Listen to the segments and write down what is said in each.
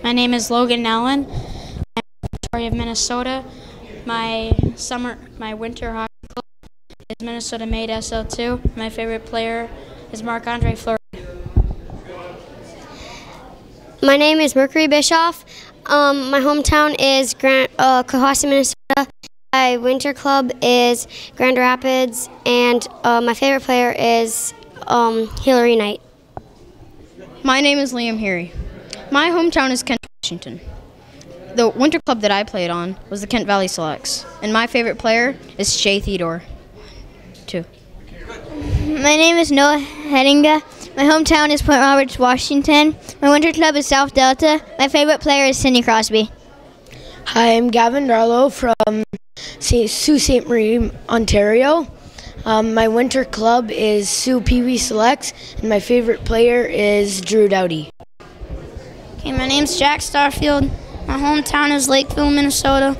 My name is Logan Allen. I'm from Victoria, Minnesota. My winter hockey club is Minnesota Made SL2. My favorite player is Marc-Andre Fleury. My name is Mercury Bischoff. My hometown is Cohasset, Minnesota. My winter club is Grand Rapids, and my favorite player is Hillary Knight. My name is Liam Heary. My hometown is Kent, Washington. The winter club that I played on was the Kent Valley Selects, and my favorite player is Shea Theodore. My name is Noah Hedinga. My hometown is Point Roberts, Washington. My winter club is South Delta. My favorite player is Sidney Crosby. Hi, I'm Gavin Darlow from Sault Ste. Marie, Ontario. My winter club is Sioux Pee Wee Selects, and my favorite player is Drew Doughty. Okay, my name's Jack Starfield. My hometown is Lakeville, Minnesota.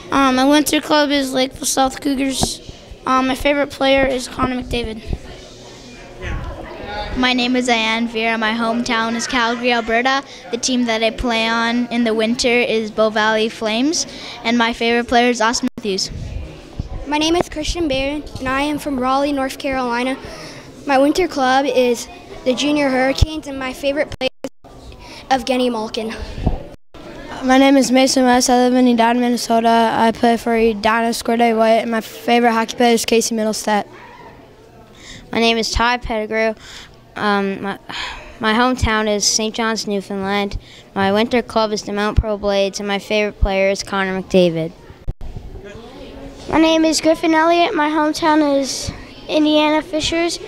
My winter club is Lakeville South Cougars. My favorite player is Connor McDavid. My name is Diane Vera. My hometown is Calgary, Alberta. The team that I play on in the winter is Bow Valley Flames, and my favorite player is Austin Matthews. My name is Christian Barron, and I am from Raleigh, North Carolina. My winter club is the Junior Hurricanes, and my favorite player is Evgeny Malkin. My name is Mason West. I live in Edina, Minnesota. I play for Edina Square White, and my favorite hockey player is Casey Middlestat. My name is Ty Pettigrew. My hometown is St. John's, Newfoundland. My winter club is the Mount Pro Blades, and my favorite player is Connor McDavid. My name is Griffin Elliott. My hometown is Indiana Fishers.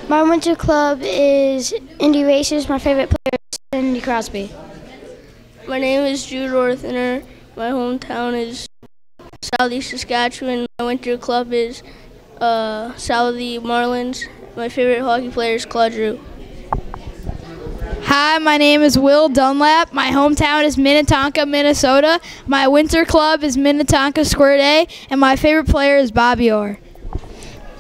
My winter club is Indy Racers. My favorite player is Cindy Crosby. My name is Jude Orthoner. My hometown is Southeast Saskatchewan. My winter club is Southie Marlins. My favorite hockey player is Claude Giroux. Hi, my name is Will Dunlap. My hometown is Minnetonka, Minnesota. My winter club is Minnetonka Square Day, and my favorite player is Bobby Orr.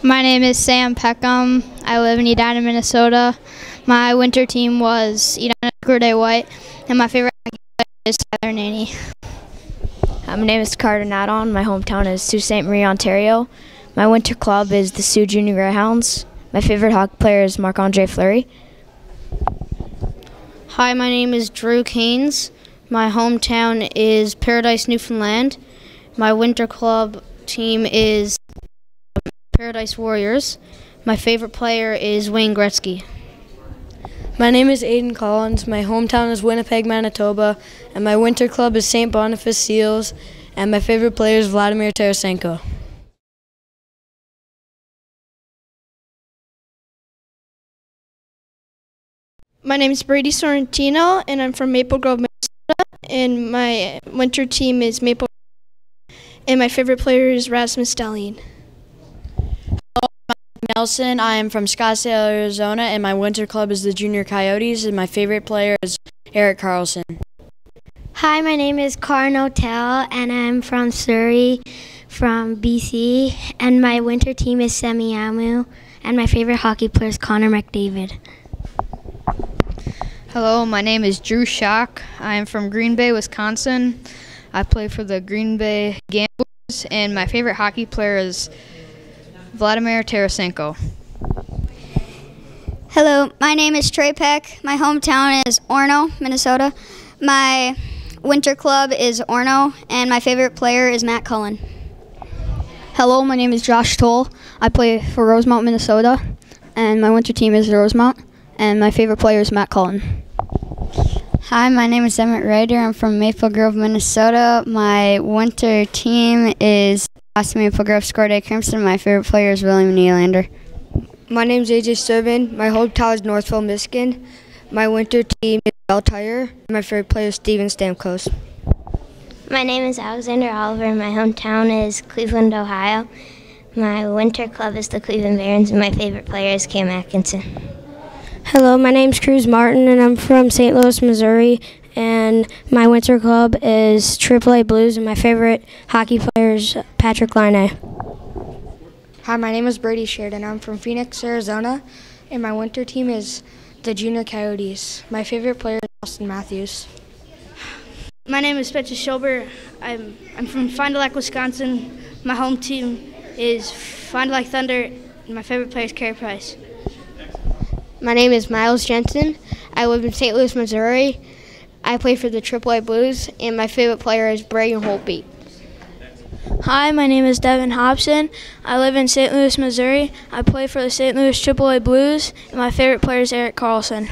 My name is Sam Peckham. I live in Edina, Minnesota. My winter team was Edina Square Day White, and my favorite hockey player is Tyler Naney. My name is Carter Nadon. My hometown is Sault Ste. Marie, Ontario. My winter club is the Sioux Junior Greyhounds. My favorite hockey player is Marc-Andre Fleury. Hi, my name is Drew Keynes. My hometown is Paradise, Newfoundland. My winter club team is Paradise Warriors. My favorite player is Wayne Gretzky. My name is Aiden Collins. My hometown is Winnipeg, Manitoba, and my winter club is St. Boniface Seals, and my favorite player is Vladimir Tarasenko. My name is Brady Sorrentino, and I'm from Maple Grove, Minnesota, and my winter team is Maple Grove, and my favorite player is Rasmus Dahlin. Hello, I'm Nelson. I am from Scottsdale, Arizona, and my winter club is the Junior Coyotes, and my favorite player is Eric Carlson. Hi, my name is Karin Otel, and I'm from Surrey, from BC, and my winter team is Semiahmoo, and my favorite hockey player is Connor McDavid. Hello, my name is Drew Schock. I am from Green Bay, Wisconsin. I play for the Green Bay Gamblers, and my favorite hockey player is Vladimir Tarasenko. Hello, my name is Trey Peck. My hometown is Orono, Minnesota. My winter club is Orono, and my favorite player is Matt Cullen. Hello, my name is Josh Toll. I play for Rosemount, Minnesota, and my winter team is Rosemount, and my favorite player is Matt Cullen. Hi, my name is Emmett Ryder. I'm from Maple Grove, Minnesota. My winter team is Maple Grove Square Day Crimson. My favorite player is William Nylander. My name is AJ Serban. My hometown is Northville, Michigan. My winter team is Bell Tire. My favorite player is Steven Stamkos. My name is Alexander Oliver. My hometown is Cleveland, Ohio. My winter club is the Cleveland Barons, and my favorite player is Cam Atkinson. Hello, my name's Cruz Martin, and I'm from St. Louis, Missouri, and my winter club is AAA Blues, and my favorite hockey player is Patrick Laine. Hi, my name is Brady Sheridan. I'm from Phoenix, Arizona, and my winter team is the Junior Coyotes. My favorite player is Austin Matthews. My name is Spencer Schober. I'm from Fond du Lac, Wisconsin. My home team is Fond du Lac Thunder, and my favorite player is Carey Price. My name is Miles Jensen. I live in St. Louis, Missouri. I play for the AAA Blues, and my favorite player is Braden Holtby. Hi, my name is Devin Hobson. I live in St. Louis, Missouri. I play for the St. Louis AAA Blues, and my favorite player is Eric Carlson.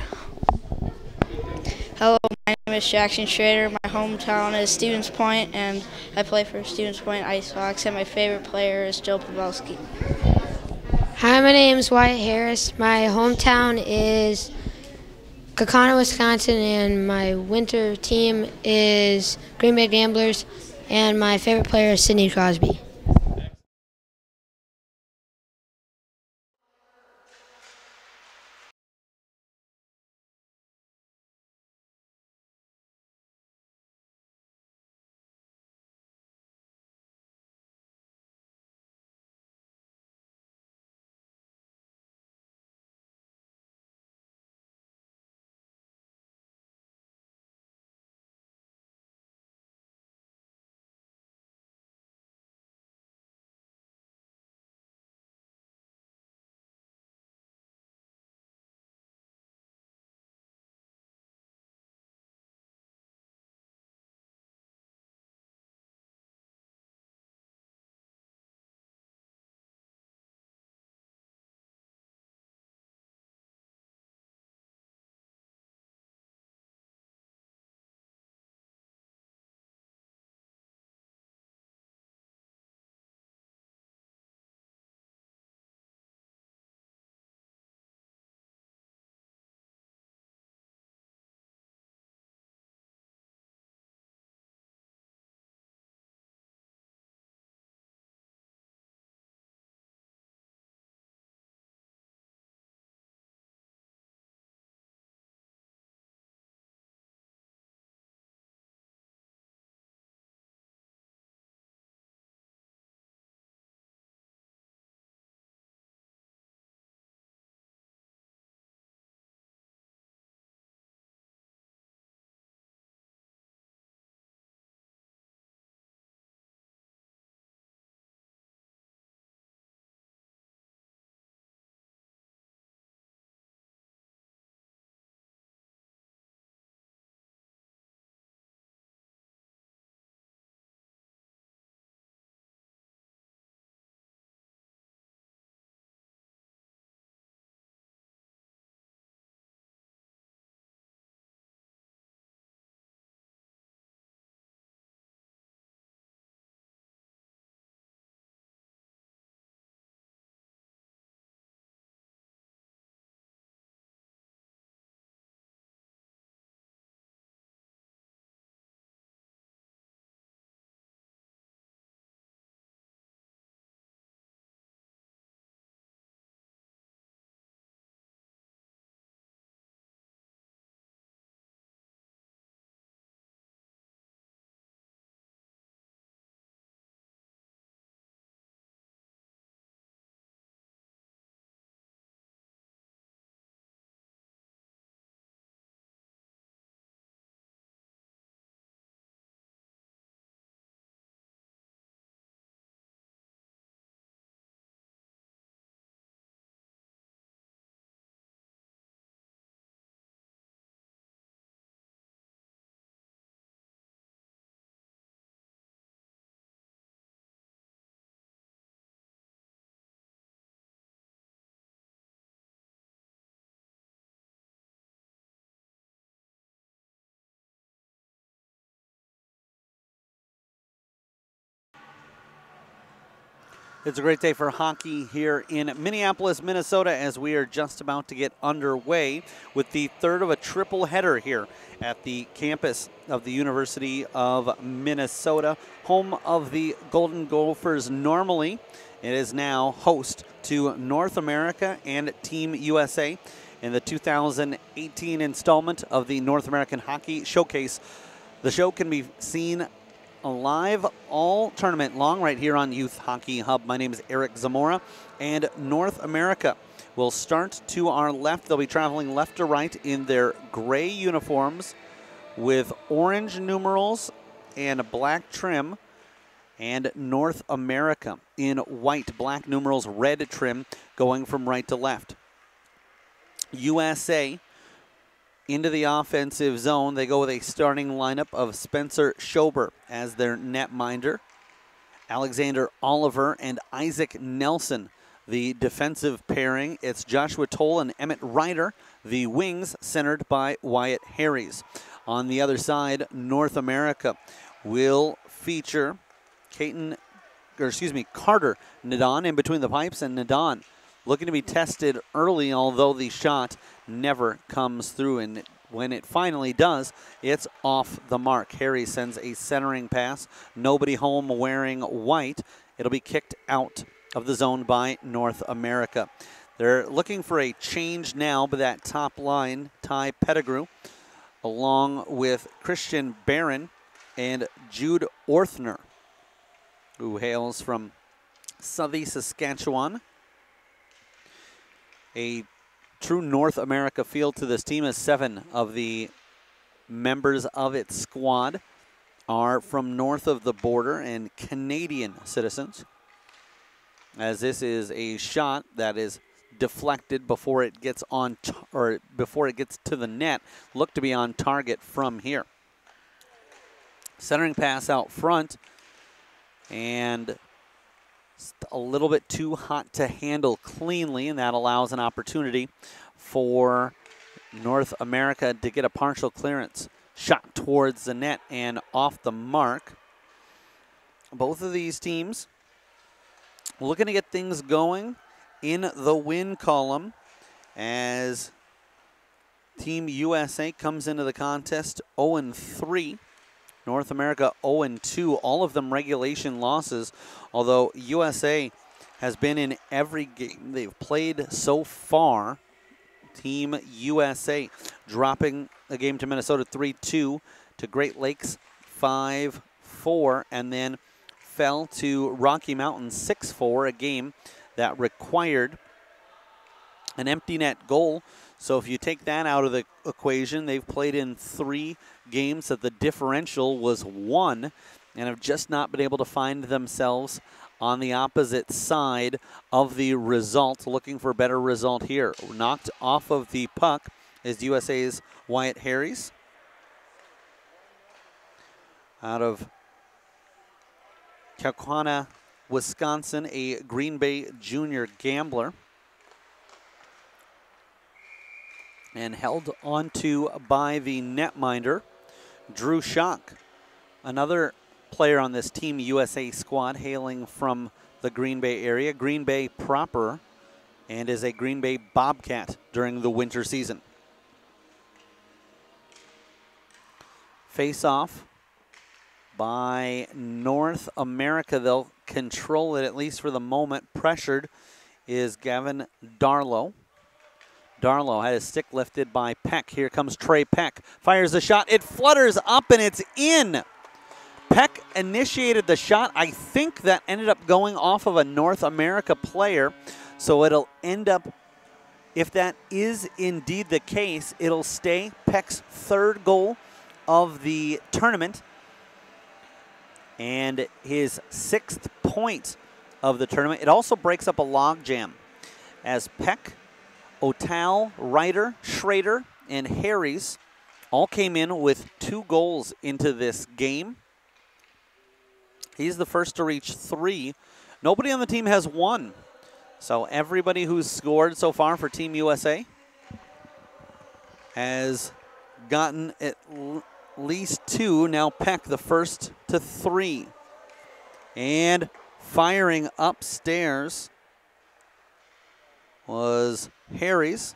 Hello, my name is Jackson Schrader. My hometown is Stevens Point, and I play for Stevens Point Ice Hawks, and my favorite player is Joe Pavelski. Hi, my name is Wyatt Harris. My hometown is Kaukauna, Wisconsin, and my winter team is Green Bay Gamblers, and my favorite player is Sidney Crosby. It's a great day for hockey here in Minneapolis, Minnesota, as we are just about to get underway with the third of a triple header here at the campus of the University of Minnesota, home of the Golden Gophers. Normally, it is now host to North America and Team USA in the 2018 installment of the North American Hockey Showcase. The show can be seen live all tournament long right here on Youth Hockey Hub. My name is Eric Zamora, and North America will start to our left. They'll be traveling left to right in their gray uniforms with orange numerals and black trim, and North America in white, black numerals, red trim, going from right to left. USA into the offensive zone. They go with a starting lineup of Spencer Schober as their netminder, Alexander Oliver and Isaac Nelson, the defensive pairing. It's Joshua Toll and Emmett Ryder, the wings, centered by Wyatt Harries. On the other side, North America will feature Carter Nadon in between the pipes, and Nadon looking to be tested early, although the shot never comes through. And when it finally does, it's off the mark. Harry sends a centering pass. Nobody home wearing white. It'll be kicked out of the zone by North America. They're looking for a change now, but that top line, Ty Pettigrew, along with Christian Barron and Jude Orthner, who hails from Southey, Saskatchewan. A true North America feel to this team, as 7 of the members of its squad are from north of the border and Canadian citizens, as this is a shot that is deflected before it gets on before it gets to the net. Look to be on target from here. Centering pass out front, and a little bit too hot to handle cleanly, and that allows an opportunity for North America to get a partial clearance. Shot towards the net and off the mark. Both of these teams looking to get things going in the win column, as Team USA comes into the contest 0-3. North America 0-2, all of them regulation losses, although USA has been in every game they've played so far. Team USA dropping a game to Minnesota 3-2, to Great Lakes 5-4, and then fell to Rocky Mountain 6-4, a game that required an empty net goal. So if you take that out of the equation, they've played in 3 games that the differential was 1, and have just not been able to find themselves on the opposite side of the result. Looking for a better result here. Knocked off of the puck is USA's Wyatt Harries out of Kaukauna, Wisconsin, a Green Bay junior gambler, and held onto by the netminder, Drew Schock, another player on this Team USA squad, hailing from the Green Bay area, Green Bay proper, and is a Green Bay Bobcat during the winter season. Face off by North America. They'll control it, at least for the moment. Pressured is Gavin Darlow. Darlow had his stick lifted by Peck. Here comes Trey Peck. Fires the shot. It flutters up and it's in. Peck initiated the shot. I think that ended up going off of a North America player. So it'll end up, if that is indeed the case, it'll stay Peck's 3rd goal of the tournament and his 6th point of the tournament. It also breaks up a logjam, as Peck, O'Tal, Ryder, Schrader, and Harries all came in with 2 goals into this game. He's the first to reach 3. Nobody on the team has 1. So everybody who's scored so far for Team USA has gotten at least 2. Now Peck, the first to 3. And firing upstairs was Harries.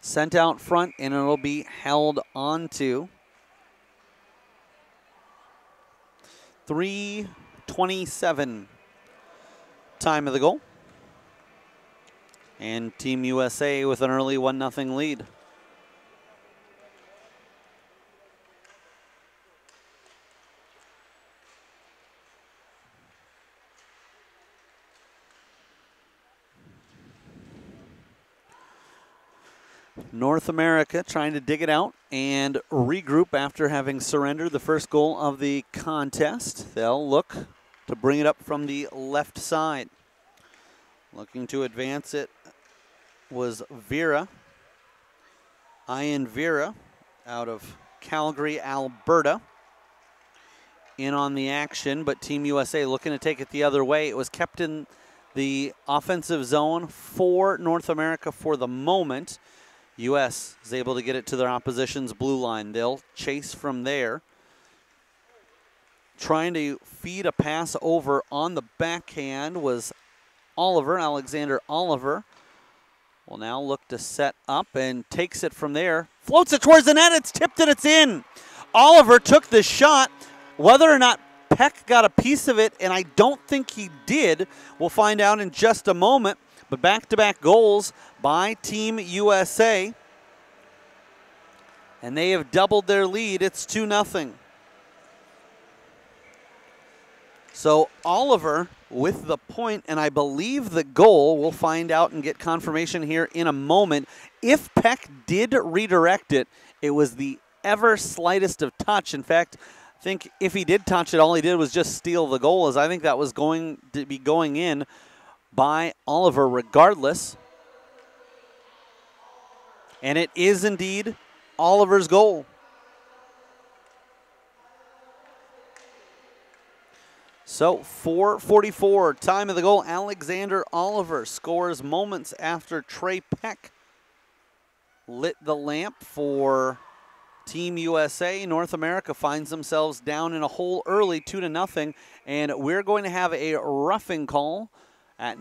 Sent out front, and it'll be held onto. 3:27 time of the goal. And Team USA with an early 1-0 lead. North America trying to dig it out and regroup after having surrendered the first goal of the contest. They'll look to bring it up from the left side. Looking to advance it was Vera. Ian Vera out of Calgary, Alberta. In on the action, but Team USA looking to take it the other way. It was kept in the offensive zone for North America for the moment. U.S. is able to get it to their opposition's blue line. They'll chase from there. Trying to feed a pass over on the backhand was Oliver, Alexander Oliver. Will now look to set up and takes it from there. Floats it towards the net. It's tipped and it's in. Oliver took the shot. Whether or not Peck got a piece of it, and I don't think he did, we'll find out in just a moment. But back-to-back goals by Team USA. And they have doubled their lead. It's 2-0. So Oliver with the point, and I believe the goal, we'll find out and get confirmation here in a moment. If Peck did redirect it, it was the ever slightest of touch. In fact, I think if he did touch it, all he did was just steal the goal, as I think that was going to be going in by Oliver regardless. And it is indeed Oliver's goal. So 4:44, time of the goal. Alexander Oliver scores moments after Trey Peck lit the lamp for Team USA. North America finds themselves down in a hole early, 2-0, and we're going to have a roughing call at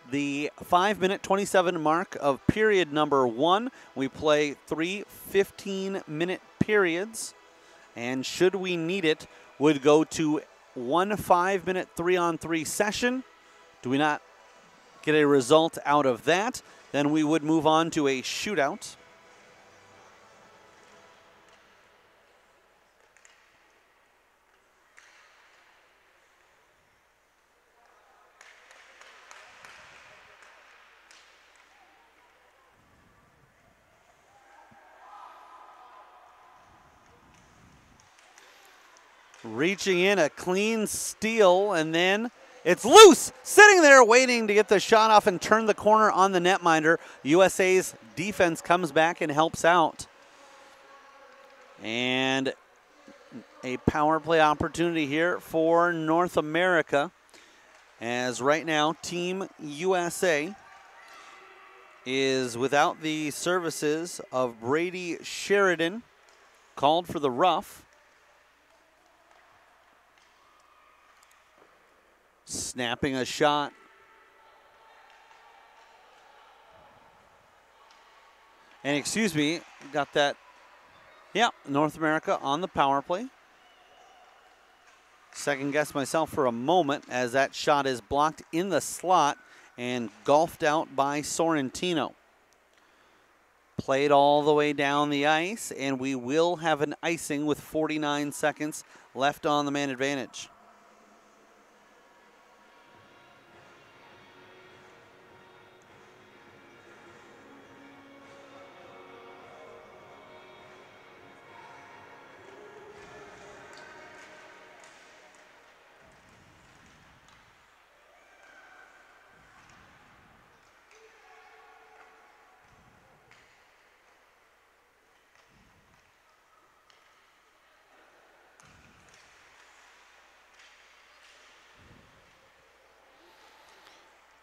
the 5-minute 27 mark of period number 1. We play 3 15-minute periods, and should we need it, would go to 1 5-minute 3-on-3 session. Do we not get a result out of that, then we would move on to a shootout. Reaching in, a clean steal, and then it's loose, sitting there waiting to get the shot off and turn the corner on the netminder. USA's defense comes back and helps out. And a power play opportunity here for North America, as right now Team USA is without the services of Brady Sheridan, called for the rough. Snapping a shot. And excuse me, got that. Yeah, North America on the power play. Second guess myself for a moment as that shot is blocked in the slot and golfed out by Sorrentino. Played all the way down the ice, and we will have an icing with 49 seconds left on the man advantage.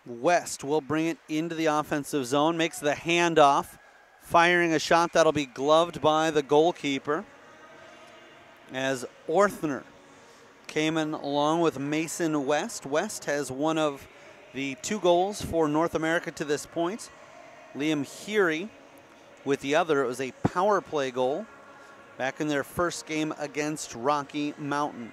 West will bring it into the offensive zone, makes the handoff, firing a shot that'll be gloved by the goalkeeper as Orthner came in along with Mason West. West has one of the 2 goals for North America to this point. Liam Heary with the other. It was a power play goal back in their first game against Rocky Mountain.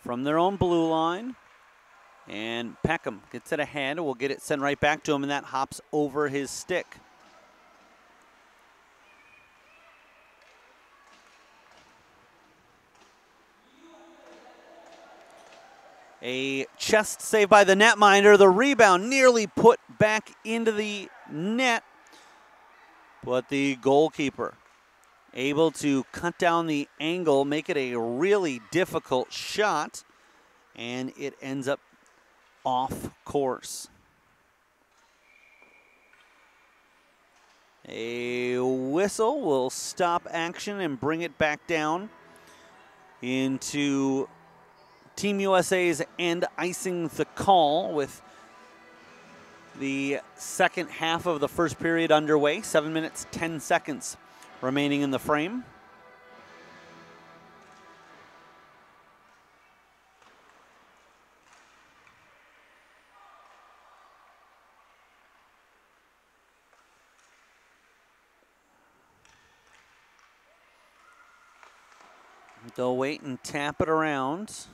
From their own blue line, and Peckham gets it ahead. We'll get it sent right back to him, and that hops over his stick. A chest save by the netminder. The rebound nearly put back into the net, but the goalkeeper able to cut down the angle, make it a really difficult shot, and it ends up off course. A whistle will stop action and bring it back down into Team USA's end, icing the call with the second half of the first period underway. 7 minutes, 10 seconds remaining in the frame. They'll wait and tap it around.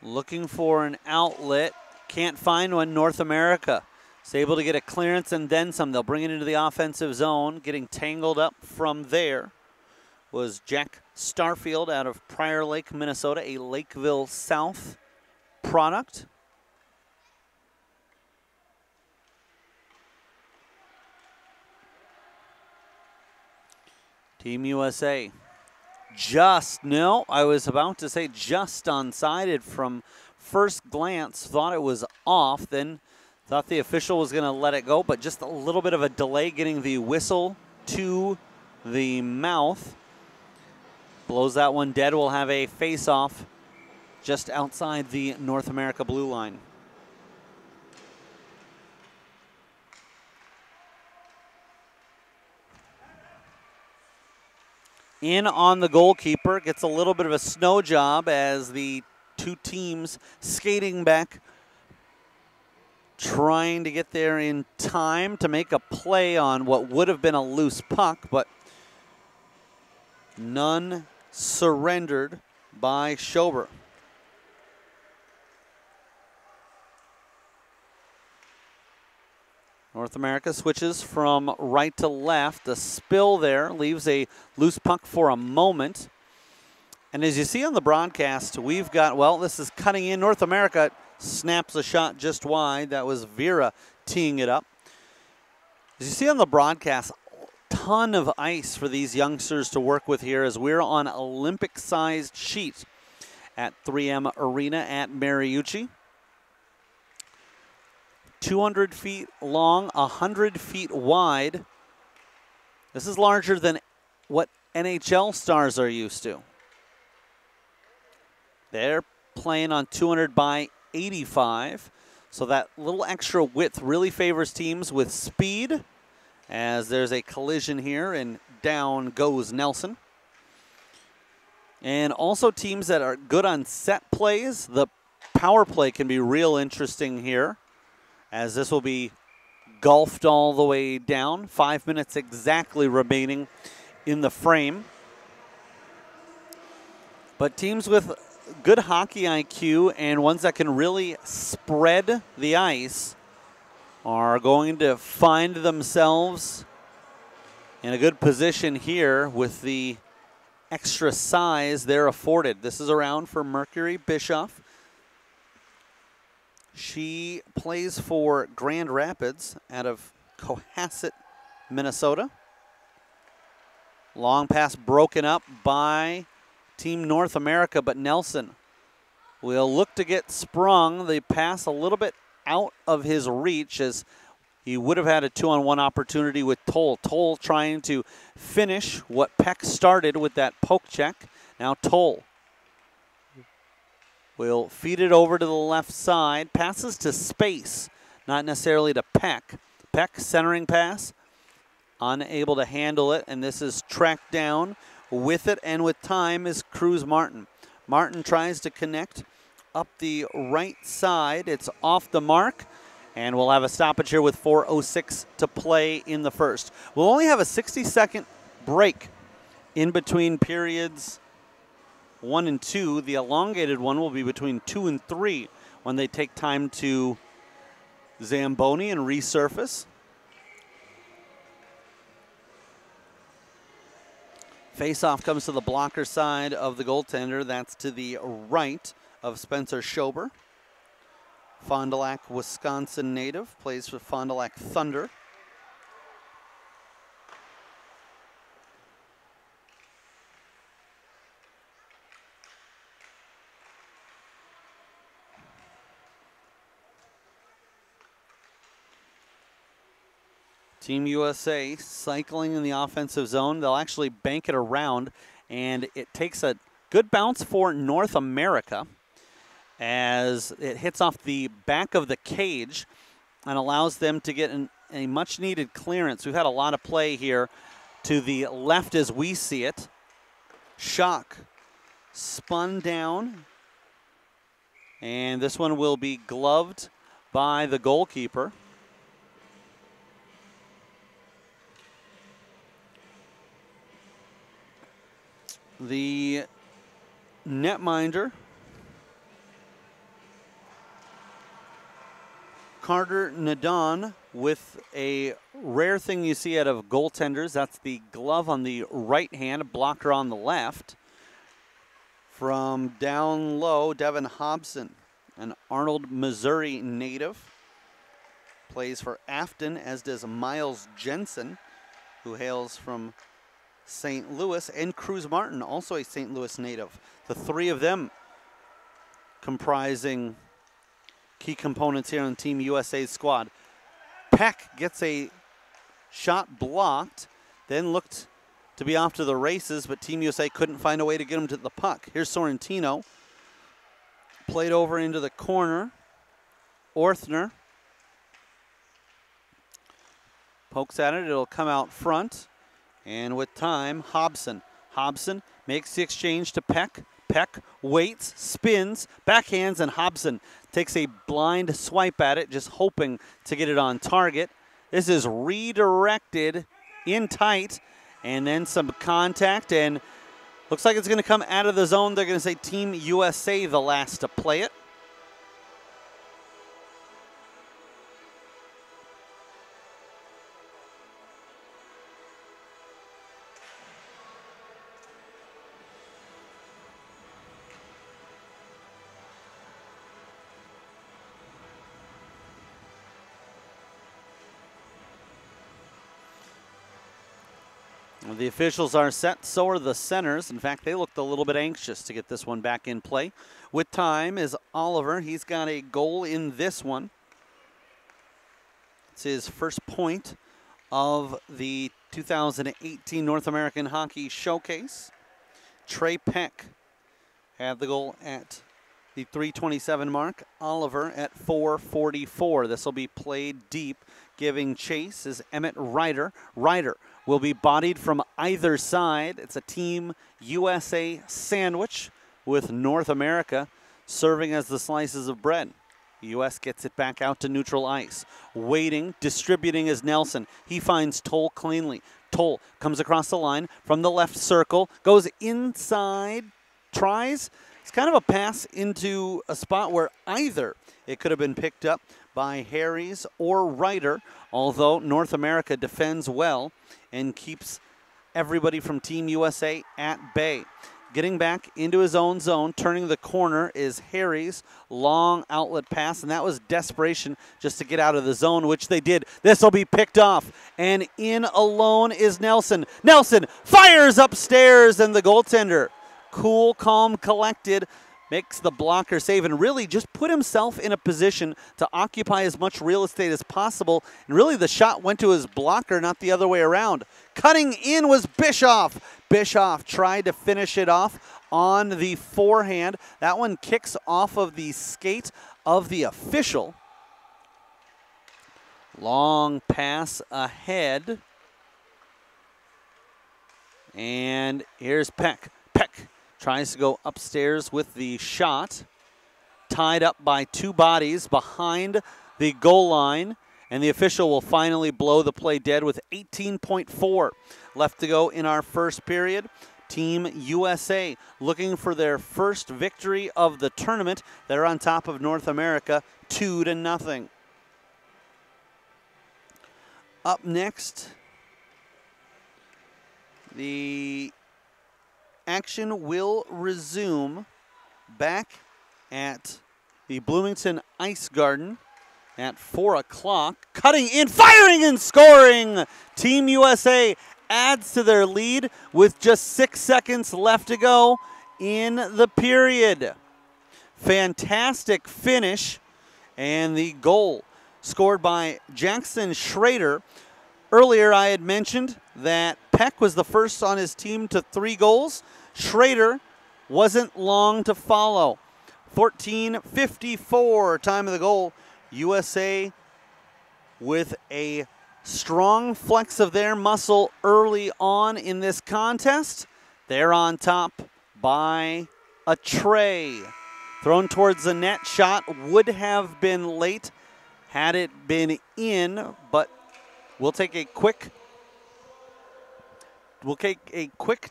Looking for an outlet. Can't find one. North America is able to get a clearance and then some. They'll bring it into the offensive zone. Getting tangled up from there was Jack Starfield out of Prior Lake, Minnesota, a Lakeville South product. Team USA I was about to say just unsided from first glance. Thought it was off, then thought the official was going to let it go, but just a little bit of a delay getting the whistle to the mouth. Blows that one dead. We'll have a face-off just outside the North America blue line. In on the goalkeeper, gets a little bit of a snow job as the two teams skating back, trying to get there in time to make a play on what would have been a loose puck, but none surrendered by Schober. North America switches from right to left. The spill there leaves a loose puck for a moment. And as you see on the broadcast, we've got, well, this is cutting in. North America snaps a shot just wide. That was Vera teeing it up. As you see on the broadcast, ton of ice for these youngsters to work with here as we're on Olympic-sized sheet at 3M Arena at Mariucci. 200 feet long, 100 feet wide. This is larger than what NHL stars are used to. They're playing on 200 by 85, so that little extra width really favors teams with speed, as there's a collision here and down goes Nelson. And also teams that are good on set plays. The power play can be real interesting here, as this will be golfed all the way down. 5 minutes exactly remaining in the frame. But teams with good hockey IQ and ones that can really spread the ice are going to find themselves in a good position here with the extra size they're afforded. This is around for Mercury Bischoff. She plays for Grand Rapids out of Cohasset, Minnesota. Long pass broken up by Team North America, but Nelson will look to get sprung. The pass a little bit out of his reach as he would have had a 2-on-1 opportunity with Toll. Toll trying to finish what Peck started with that poke check. Now Toll will feed it over to the left side. Passes to space, not necessarily to Peck. Peck centering pass, unable to handle it, and this is tracked down with it and with time is Cruz Martin. Martin tries to connect up the right side. It's off the mark, and we'll have a stoppage here with 4:06 to play in the first. We'll only have a 60-second break in between periods 1 and 2. The elongated one will be between 2 and 3 when they take time to Zamboni and resurface. Face-off comes to the blocker side of the goaltender. That's to the right of Spencer Schober. Fond du Lac, Wisconsin native, plays for Fond du Lac Thunder. Team USA cycling in the offensive zone. They'll actually bank it around, and it takes a good bounce for North America as it hits off the back of the cage and allows them to get a much-needed clearance. We've had a lot of play here to the left as we see it. Schock spun down, and this one will be gloved by the goalkeeper. The netminder, Carter Nadon, with a rare thing you see out of goaltenders. That's the glove on the right hand, blocker on the left. From down low, Devin Hobson, an Arnold, Missouri native, plays for Afton, as does Miles Jensen, who hails from St. Louis, and Cruz Martin, also a St. Louis native. The three of them comprising key components here on Team USA's squad. Peck gets a shot blocked, then looked to be off to the races, but Team USA couldn't find a way to get him to the puck. Here's Sorrentino. Played over into the corner. Orthner pokes at it. It'll come out front. And with time, Hobson. Hobson makes the exchange to Peck. Peck waits, spins, backhands, and Hobson takes a blind swipe at it, just hoping to get it on target. This is redirected in tight, and then some contact, and looks like it's going to come out of the zone. They're going to say Team USA the last to play it. The officials are set, so are the centers. In fact, they looked a little bit anxious to get this one back in play. With time is Oliver. He's got a goal in this one. It's his first point of the 2018 North American Hockey Showcase. Trey Peck had the goal at the 3:27 mark. Oliver at 4:44. This will be played deep. Giving chase is Emmett Ryder. Ryder will be bodied from either side. It's a Team USA sandwich with North America serving as the slices of bread. The U.S. gets it back out to neutral ice. Waiting, distributing is Nelson. He finds Toll cleanly. Toll comes across the line from the left circle, goes inside, tries. It's kind of a pass into a spot where either it could have been picked up by Harries or Ryder, although North America defends well and keeps everybody from Team USA at bay. Getting back into his own zone, turning the corner is Harries. Long outlet pass, and that was desperation just to get out of the zone, which they did. This will be picked off, and in alone is Nelson. Nelson fires upstairs, and the goaltender, cool, calm, collected, makes the blocker save and really just put himself in a position to occupy as much real estate as possible. And really the shot went to his blocker, not the other way around. Cutting in was Bischoff. Bischoff tried to finish it off on the forehand. That one kicks off of the skate of the official. Long pass ahead. And here's Peck. Peck tries to go upstairs with the shot. Tied up by two bodies behind the goal line. And the official will finally blow the play dead with 18.4 left to go in our first period. Team USA looking for their first victory of the tournament. They're on top of North America 2-0. Up next, the action will resume back at the Bloomington Ice Garden at 4 o'clock. Cutting in, firing and scoring! Team USA adds to their lead with just 6 seconds left to go in the period. Fantastic finish, and the goal scored by Jackson Schrader. Earlier I had mentioned that Peck was the first on his team to 3 goals. Schrader wasn't long to follow. 14:54 time of the goal. USA with a strong flex of their muscle early on in this contest. They're on top by a tray. Thrown towards the net, shot would have been late had it been in, but we'll take a quick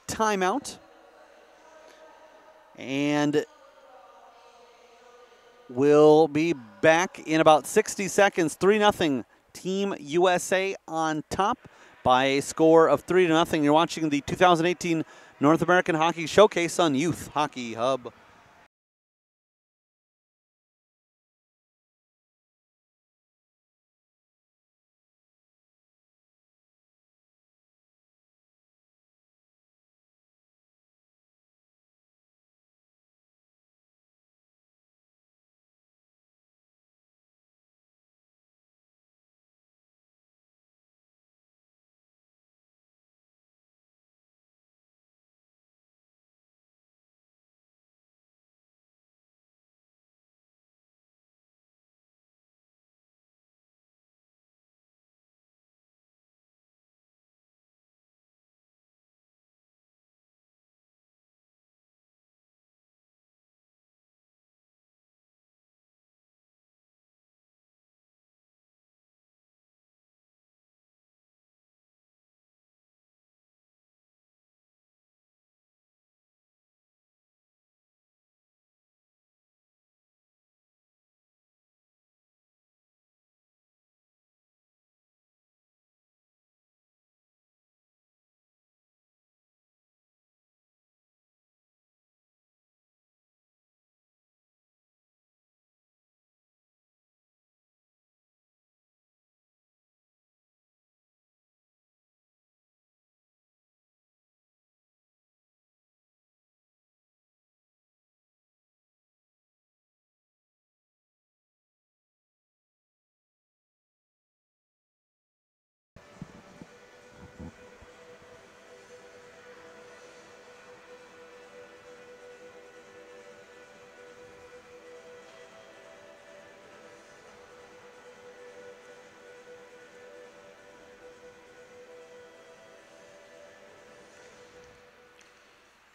timeout. And we'll be back in about 60 seconds. 3-0 Team USA on top by a score of 3-0. You're watching the 2018 North American Hockey Showcase on Youth Hockey Hub.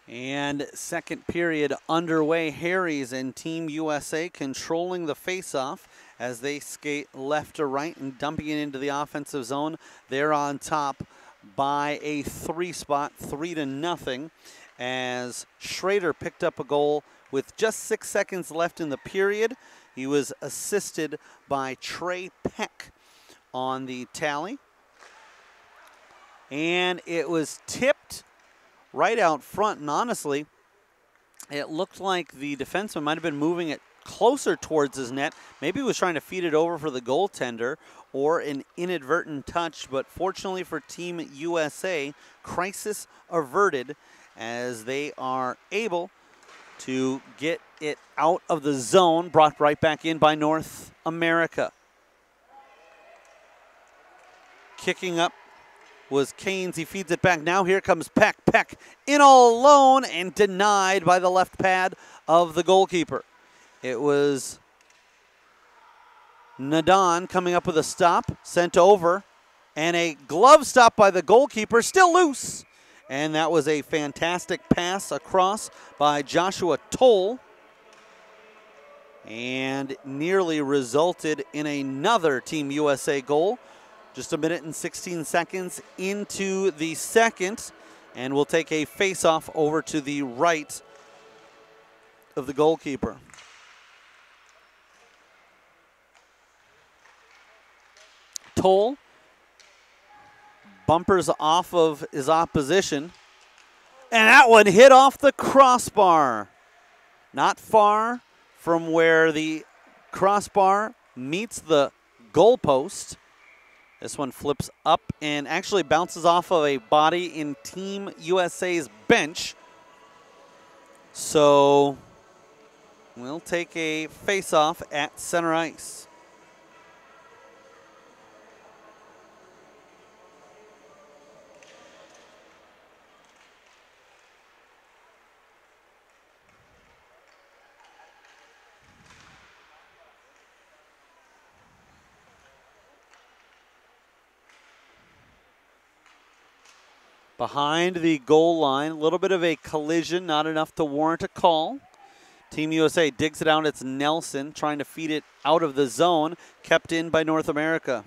And second period underway. Harries and Team USA controlling the faceoff as they skate left to right and dumping it into the offensive zone. They're on top by a 3 spot, 3-0, as Schrader picked up a goal with just 6 seconds left in the period. He was assisted by Trey Peck on the tally. And it was tipped right out front, and honestly, it looked like the defenseman might have been moving it closer towards his net. Maybe he was trying to feed it over for the goaltender or an inadvertent touch, but fortunately for Team USA, crisis averted as they are able to get it out of the zone, brought right back in by North America. Kicking up was Canes. He feeds it back. Now here comes Peck. Peck in all alone and denied by the left pad of the goalkeeper. It was Nadan coming up with a stop, sent over, and a glove stop by the goalkeeper, still loose. And that was a fantastic pass across by Joshua Toll, and nearly resulted in another Team USA goal. Just a minute and 16 seconds into the second, and we'll take a face-off over to the right of the goalkeeper. Toll bumpers off of his opposition And that one hit off the crossbar. Not far from where the crossbar meets the goalpost. This one flips up and actually bounces off of a body in Team USA's bench. So we'll take a face-off at center ice. Behind the goal line, a little bit of a collision, not enough to warrant a call. Team USA digs it out. It's Nelson trying to feed it out of the zone, kept in by North America.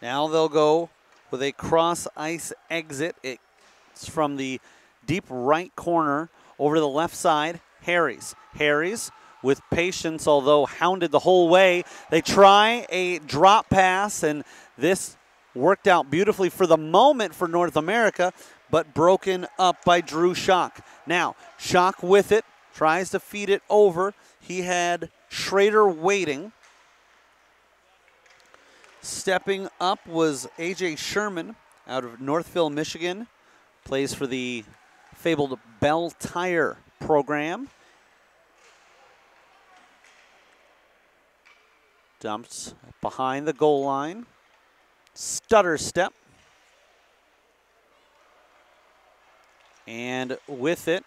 Now they'll go with a cross ice exit. It's from the deep right corner over to the left side. Harries with patience, although hounded the whole way. They try a drop pass, and this worked out beautifully for the moment for North America, but broken up by Drew Schock. Now, Schock with it, tries to feed it over. He had Schrader waiting. Stepping up was A.J. Sherman out of Northville, Michigan. Plays for the fabled Bell Tire program. Dumps behind the goal line. Stutter step. And with it,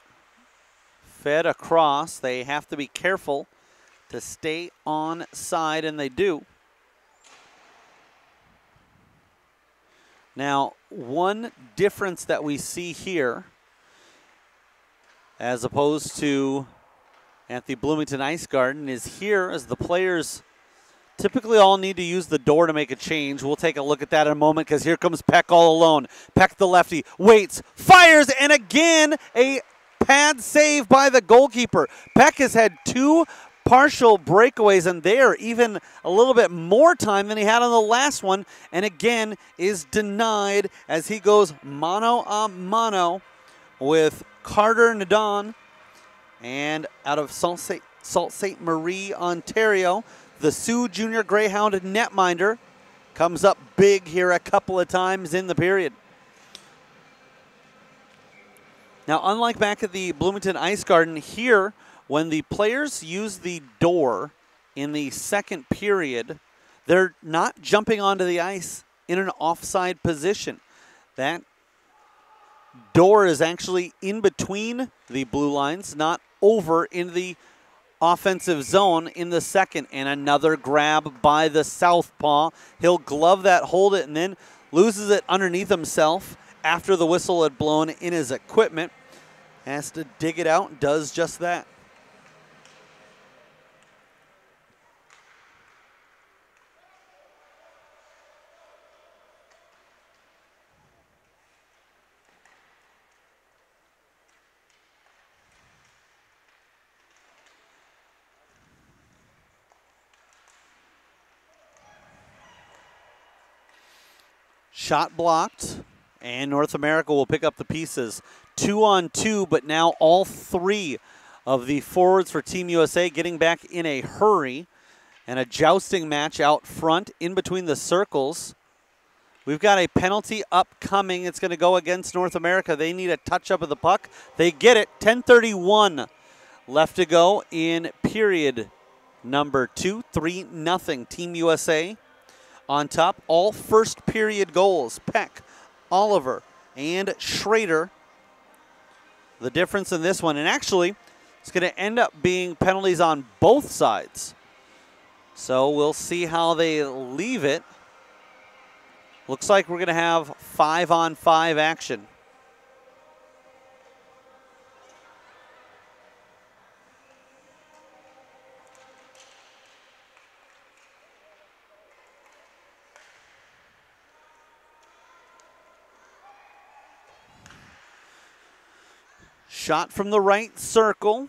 fed across. They have to be careful to stay on side, and they do. Now, one difference that we see here, as opposed to at the Bloomington Ice Garden, is here as the players typically all need to use the door to make a change. We'll take a look at that in a moment because here comes Peck all alone. Peck the lefty, waits, fires, and again a pad save by the goalkeeper. Peck has had 2 partial breakaways, and there even a little bit more time than he had on the last one, and again is denied as he goes mano a mano with Carter Nadon. And out of Sault Ste. Marie, Ontario, the Sioux Junior Greyhound netminder comes up big here a couple of times in the period. Now, unlike back at the Bloomington Ice Garden, here, when the players use the door in the second period, they're not jumping onto the ice in an offside position. That door is actually in between the blue lines, not over in the offensive zone in the second. And another grab by the southpaw. He'll glove that, hold it, and then loses it underneath himself after the whistle had blown in his equipment. Has to dig it out, does just that. Shot blocked, and North America will pick up the pieces. 2-on-2, but now all 3 of the forwards for Team USA getting back in a hurry. And a jousting match out front in between the circles. We've got a penalty upcoming. It's going to go against North America. They need a touch-up of the puck. They get it. 10:31 left to go in period number 2. 3-0 Team USA on top. All first period goals. Peck, Oliver, and Schrader. The difference in this one, and actually it's going to end up being penalties on both sides. So we'll see how they leave it. Looks like we're going to have 5-on-5 action. Shot from the right circle,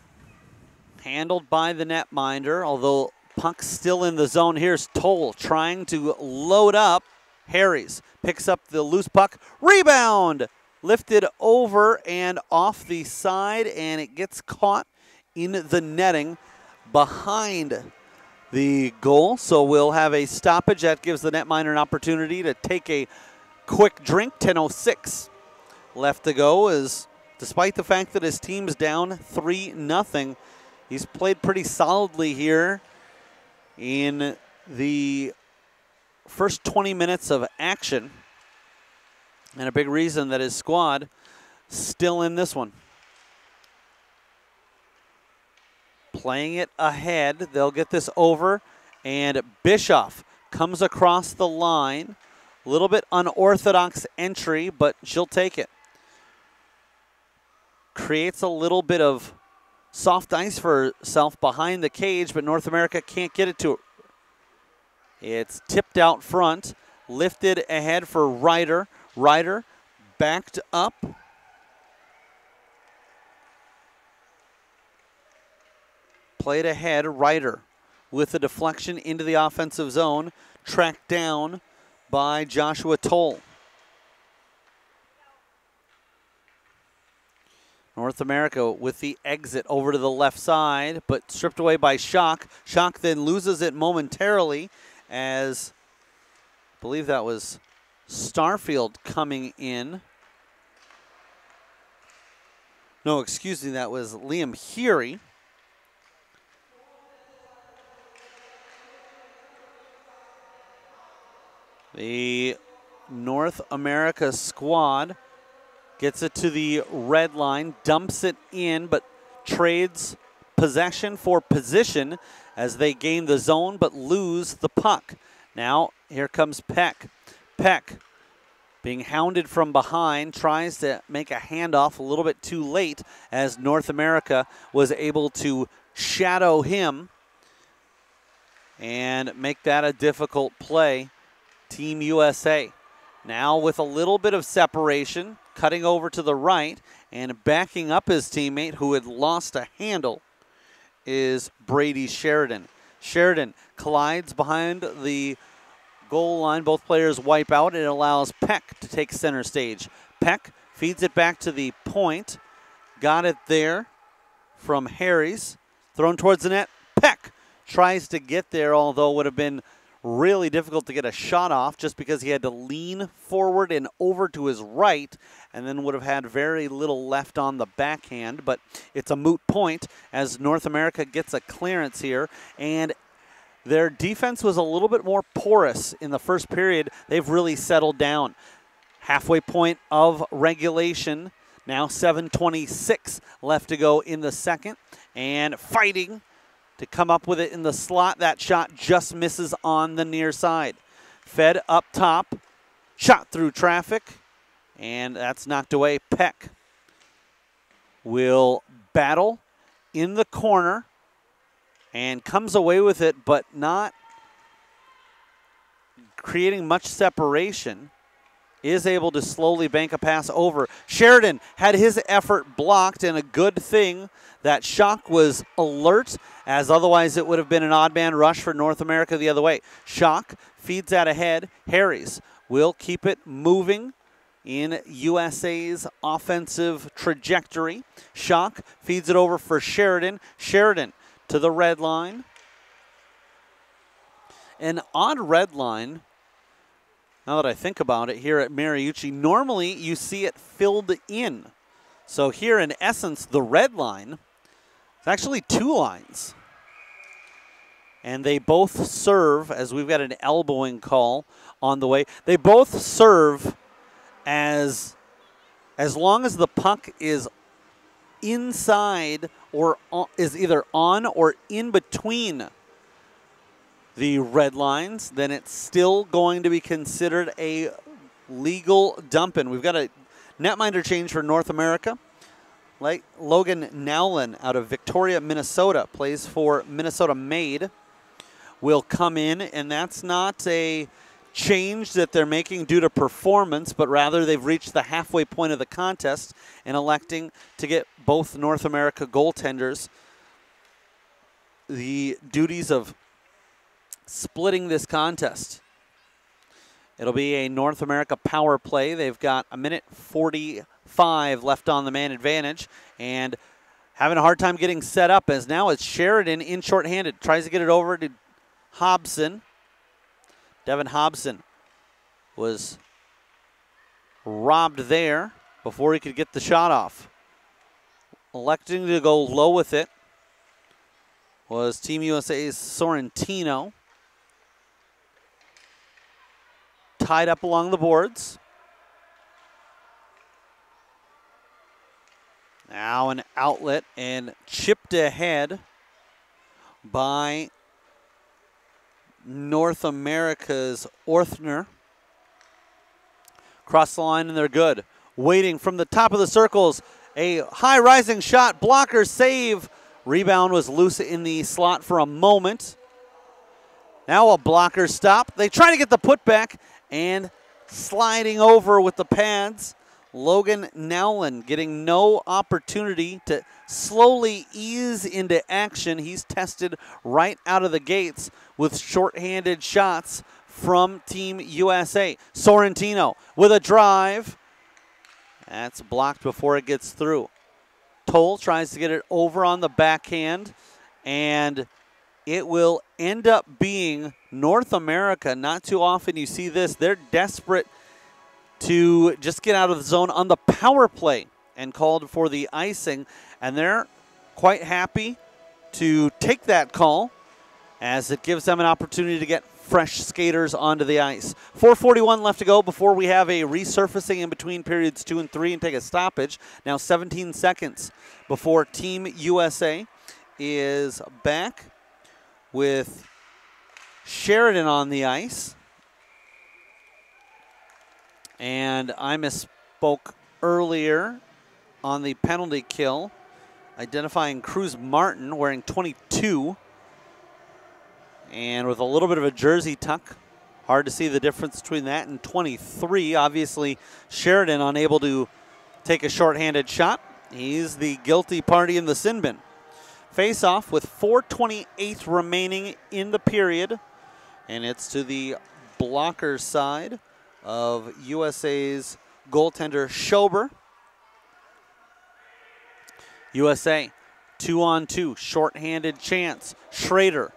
handled by the netminder, although puck's still in the zone. Here's Toll trying to load up. Harries picks up the loose puck. Rebound! Lifted over and off the side, and it gets caught in the netting behind the goal. So we'll have a stoppage. That gives the netminder an opportunity to take a quick drink. 10:06 left to go, as despite the fact that his team's down 3-0, he's played pretty solidly here in the first 20 minutes of action, and a big reason that his squad still in this one. Playing it ahead, they'll get this over, and Bischoff comes across the line. A little bit unorthodox entry, but she'll take it. Creates a little bit of soft ice for herself behind the cage, but North America can't get it to her. It's tipped out front, lifted ahead for Ryder. Ryder backed up. Played ahead, Ryder with the deflection into the offensive zone, tracked down by Joshua Toll. North America with the exit over to the left side, but stripped away by Schock. Schock then loses it momentarily, as I believe that was Starfield coming in. No, excuse me, that was Liam Heary. The North America squad gets it to the red line, dumps it in, but trades possession for position as they gain the zone but lose the puck. Now here comes Peck. Peck, being hounded from behind, tries to make a handoff a little bit too late, as North America was able to shadow him and make that a difficult play. Team USA now with a little bit of separation, cutting over to the right and backing up his teammate who had lost a handle is Brady Sheridan. Sheridan collides behind the goal line. Both players wipe out. It allows Peck to take center stage. Peck feeds it back to the point. Got it there from Harries. Thrown towards the net. Peck tries to get there, although would have been really difficult to get a shot off just because he had to lean forward and over to his right, and then would have had very little left on the backhand. But it's a moot point as North America gets a clearance here, and their defense was a little bit more porous in the first period. They've really settled down. Halfway point of regulation. Now 7:26 left to go in the second, and fighting to come up with it in the slot. That shot just misses on the near side. Fed up top, shot through traffic, and that's knocked away. Peck will battle in the corner and comes away with it, but not creating much separation. Is able to slowly bank a pass over. Sheridan had his effort blocked, and a good thing that Schock was alert, as otherwise it would have been an odd man rush for North America the other way. Schock feeds that ahead. Harries will keep it moving in USA's offensive trajectory. Schock feeds it over for Sheridan. Sheridan to the red line. An odd red line, now that I think about it, here at Mariucci. Normally you see it filled in. So here in essence, the red line, it's actually two lines. And they both serve, as we've got an elbowing call on the way, they both serve as long as the puck is inside or is either on or in between the red lines, then it's still going to be considered a legal dump-in. We've got a netminder change for North America. Like Logan Nowlin out of Victoria, Minnesota, plays for Minnesota Made, will come in, and that's not a change that they're making due to performance, but rather they've reached the halfway point of the contest and electing to get both North America goaltenders the duties of splitting this contest. It'll be a North America power play. They've got a minute 45 left on the man advantage and having a hard time getting set up as now it's Sheridan in shorthanded. Tries to get it over to Hobson. Devin Hobson was robbed there before he could get the shot off. Electing to go low with it was Team USA's Sorrentino. Tied up along the boards. Now an outlet and chipped ahead by North America's Orthner. Cross the line and they're good. Waiting from the top of the circles. A high rising shot. Blocker save. Rebound was loose in the slot for a moment. Now a blocker stop. They try to get the putback and sliding over with the pads. Logan Nowlin getting no opportunity to slowly ease into action. He's tested right out of the gates with shorthanded shots from Team USA. Sorrentino with a drive. That's blocked before it gets through. Toll tries to get it over on the backhand, and it will end up being North America. Not too often you see this. They're desperate to just get out of the zone on the power play and called for the icing, and they're quite happy to take that call as it gives them an opportunity to get fresh skaters onto the ice. 4:41 left to go before we have a resurfacing in between periods 2 and 3 and take a stoppage. Now 17 seconds before Team USA is back with Sheridan on the ice. And I misspoke earlier on the penalty kill, identifying Cruz Martin wearing 22. And with a little bit of a jersey tuck, hard to see the difference between that and 23. Obviously, Sheridan unable to take a shorthanded shot. He's the guilty party in the sin bin. Face off with 4:28 remaining in the period. And it's to the blocker side of USA's goaltender Schober. USA 2-on-2, shorthanded chance. Schrader.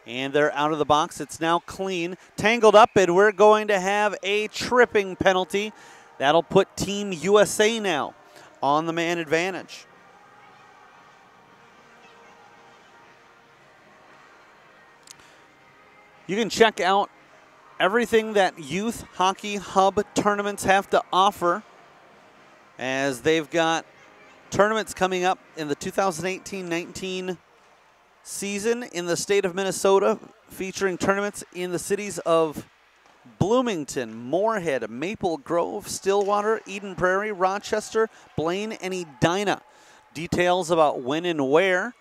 And they're out of the box. It's now clean. Tangled up, and we're going to have a tripping penalty. That'll put Team USA now on the man advantage. You can check out everything that Youth Hockey Hub tournaments have to offer, as they've got tournaments coming up in the 2018-19 season in the state of Minnesota, featuring tournaments in the cities of Bloomington, Moorhead, Maple Grove, Stillwater, Eden Prairie, Rochester, Blaine, and Edina. Details about when and where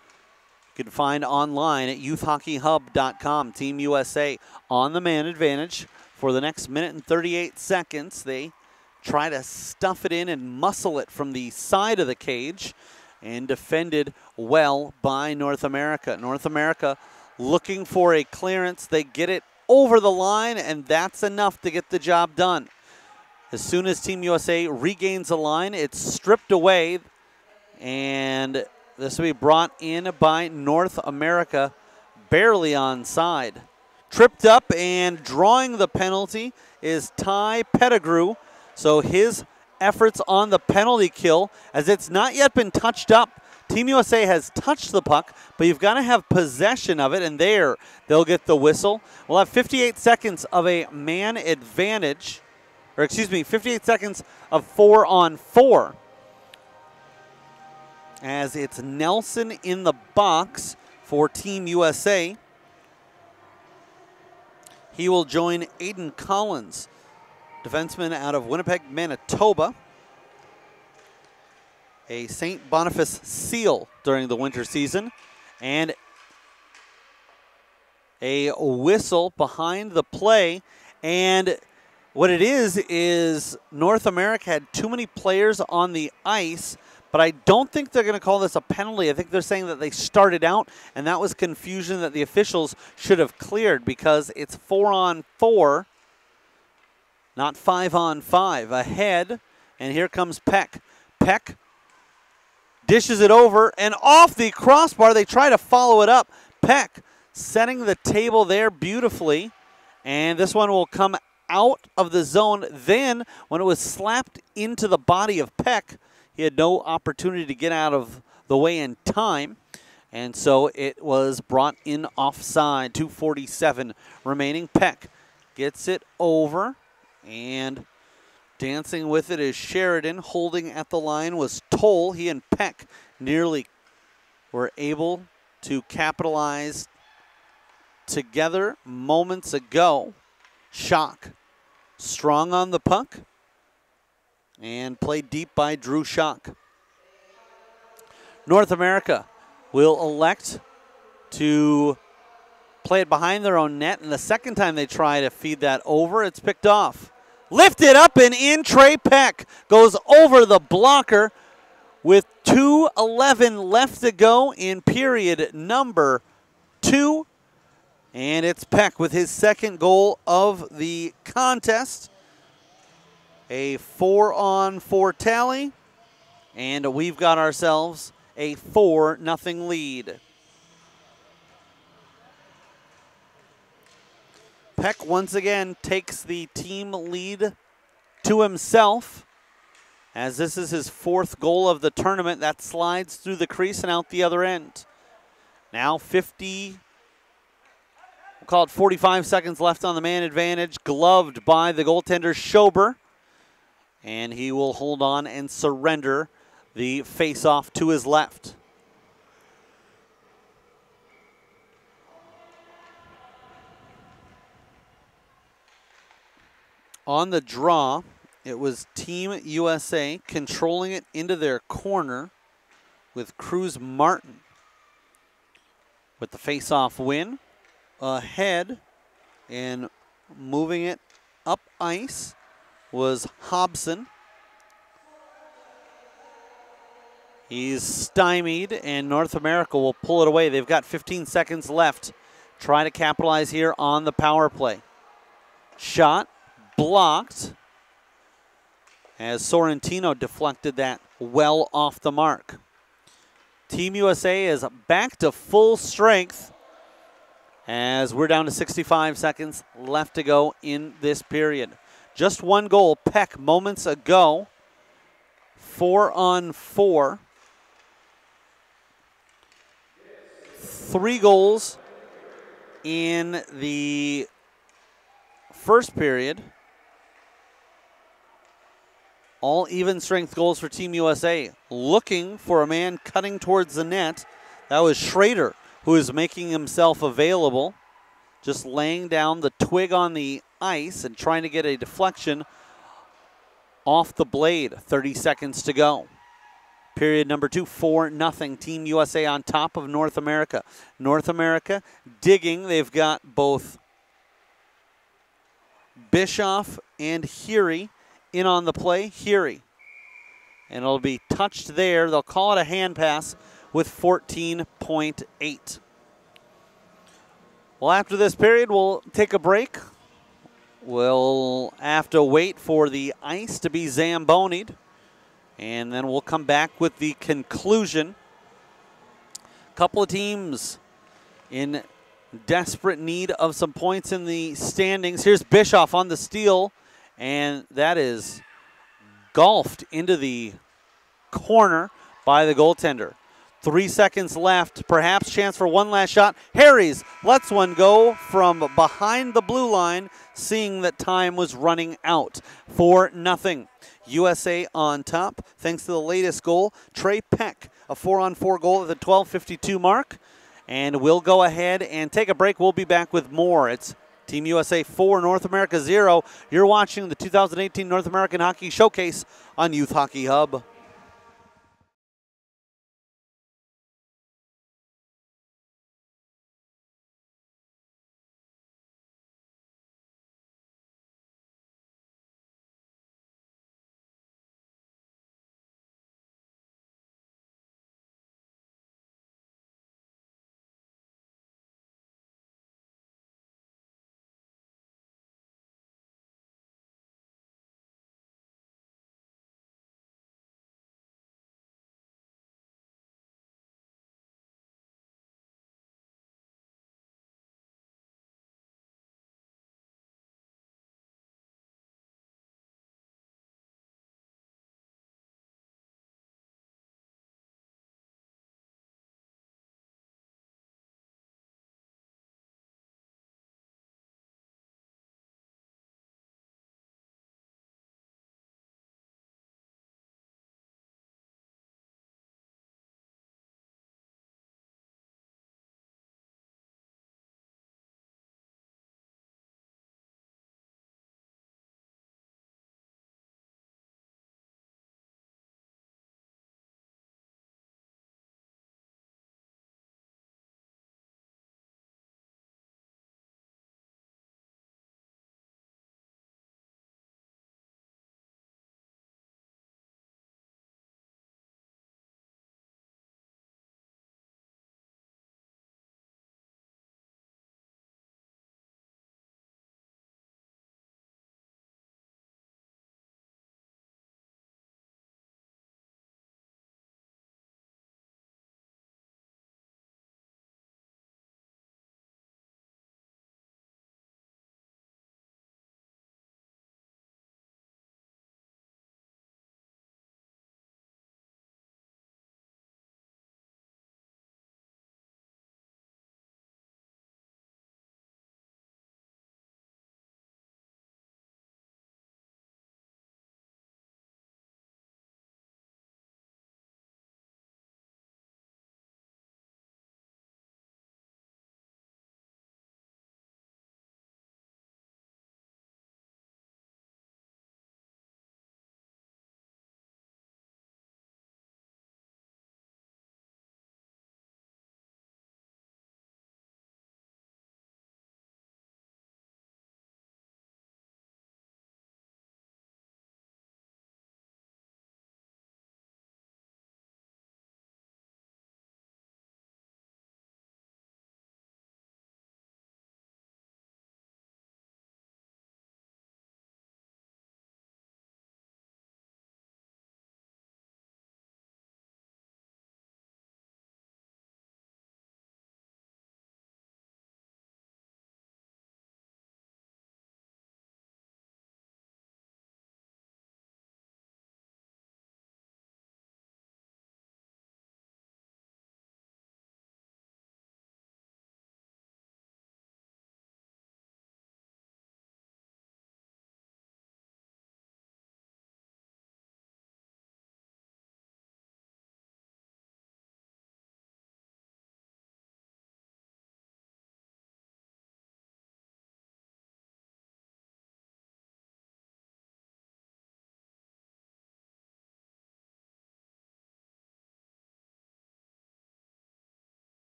you can find online at youthhockeyhub.com. Team USA on the man advantage for the next minute and 38 seconds. They try to stuff it in and muscle it from the side of the cage, and defended well by North America. North America looking for a clearance. They get it over the line, and that's enough to get the job done. As soon as Team USA regains the line, it's stripped away, and this will be brought in by North America, barely onside. Tripped up and drawing the penalty is Ty Pettigrew. So his efforts on the penalty kill, as it's not yet been touched up. Team USA has touched the puck, but you've got to have possession of it, and there they'll get the whistle. We'll have 58 seconds of a man advantage, or excuse me, 58 seconds of 4-on-4. As it's Nelson in the box for Team USA. He will join Aiden Collins, defenseman out of Winnipeg, Manitoba. A St. Boniface Seal during the winter season. And a whistle behind the play. And what it is North America had too many players on the ice, but I don't think they're going to call this a penalty. I think they're saying that they started out, and that was confusion that the officials should have cleared, because it's 4-on-4. not 5-on-5. Ahead, and here comes Peck. Peck dishes it over, and off the crossbar, they try to follow it up. Peck setting the table there beautifully, and this one will come out of the zone. Then, when it was slapped into the body of Peck, he had no opportunity to get out of the way in time, and so it was brought in offside. 2:47 remaining. Peck gets it over, and dancing with it is Sheridan. Holding at the line was Toll. He and Peck nearly were able to capitalize together moments ago. Schock strong on the puck and played deep by Drew Schock. North America will elect to play it behind their own net, and the second time they try to feed that over, it's picked off. Lifted up and in, Trey Peck goes over the blocker with 2:11 left to go in period number 2. And it's Peck with his second goal of the contest. A 4-on-4 tally, and we've got ourselves a 4-0 lead. Peck once again takes the team lead to himself, as this is his 4th goal of the tournament. That slides through the crease and out the other end. Now 45 seconds left on the man advantage, gloved by the goaltender Schober, and he will hold on and surrender the face-off to his left. On the draw, it was Team USA controlling it into their corner with Cruz Martin with the face-off win. Ahead and moving it up ice was Hobson. He's stymied, and North America will pull it away. They've got 15 seconds left. Try to capitalize here on the power play. Shot blocked as Sorrentino deflected that well off the mark. Team USA is back to full strength as we're down to 65 seconds left to go in this period. Just one goal, Peck, moments ago. 4-on-4. 3 goals in the first period. All even strength goals for Team USA. Looking for a man cutting towards the net. That was Schrader, who is making himself available, just laying down the twig on the ice and trying to get a deflection off the blade. 30 seconds to go. Period number 2, 4-0. Team USA on top of North America. North America digging. They've got both Bischoff and Heary in on the play. Heary. And it'll be touched there. They'll call it a hand pass with 14.8. Well, after this period, we'll take a break. We'll have to wait for the ice to be zambonied, and then we'll come back with the conclusion. A couple of teams in desperate need of some points in the standings. Here's Bischoff on the steal, and that is golfed into the corner by the goaltender. 3 seconds left, perhaps chance for one last shot. Harries lets one go from behind the blue line, seeing that time was running out. 4-0. USA on top, thanks to the latest goal. Trey Peck, a 4-on-4 goal at the 12:52 mark. And we'll go ahead and take a break. We'll be back with more. It's Team USA 4, North America 0. You're watching the 2018 North American Hockey Showcase on Youth Hockey Hub.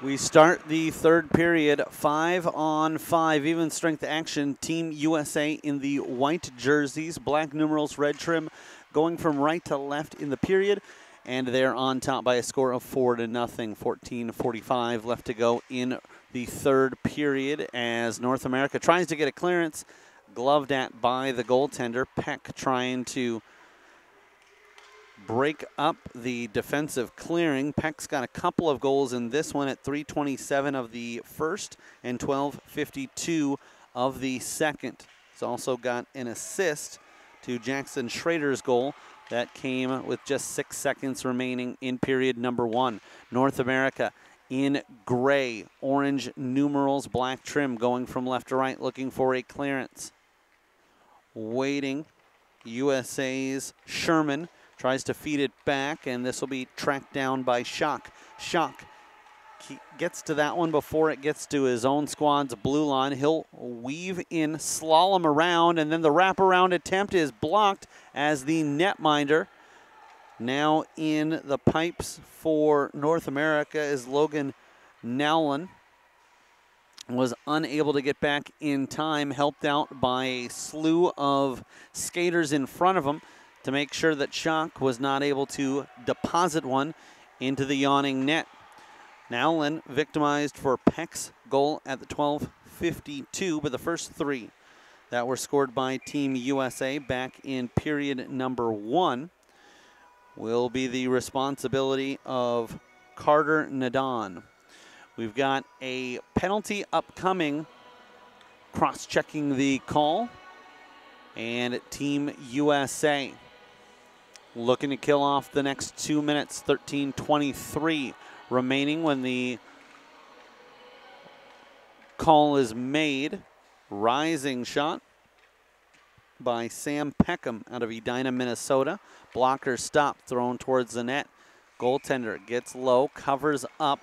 We start the third period, 5-on-5, even strength action. Team USA in the white jerseys, black numerals, red trim, going from right to left in the period. And they're on top by a score of 4-0. 14:45 left to go in the third period as North America tries to get a clearance, gloved at by the goaltender. Peck trying to break up the defensive clearing. Peck's got a couple of goals in this one at 3:27 of the first and 12:52 of the second. He's also got an assist to Jackson Schrader's goal that came with just 6 seconds remaining in period number 1. North America in gray, orange numerals, black trim, going from left to right, looking for a clearance. Waiting, USA's Sherman tries to feed it back, and this will be tracked down by Schock. Schock gets to that one before it gets to his own squad's blue line. He'll weave in, slalom around, and then the wraparound attempt is blocked as the netminder. Now in the pipes for North America is Logan Nowlin. Was unable to get back in time, helped out by a slew of skaters in front of him to make sure that Schock was not able to deposit one into the yawning net. Nowlin victimized for Peck's goal at the 12:52, but the first 3 that were scored by Team USA back in period number 1 will be the responsibility of Carter Nadon. We've got a penalty upcoming, cross-checking the call, and Team USA looking to kill off the next 2 minutes, 13:23 remaining when the call is made. Rising shot by Sam Peckham out of Edina, Minnesota. Blocker stop, thrown towards the net. Goaltender gets low, covers up,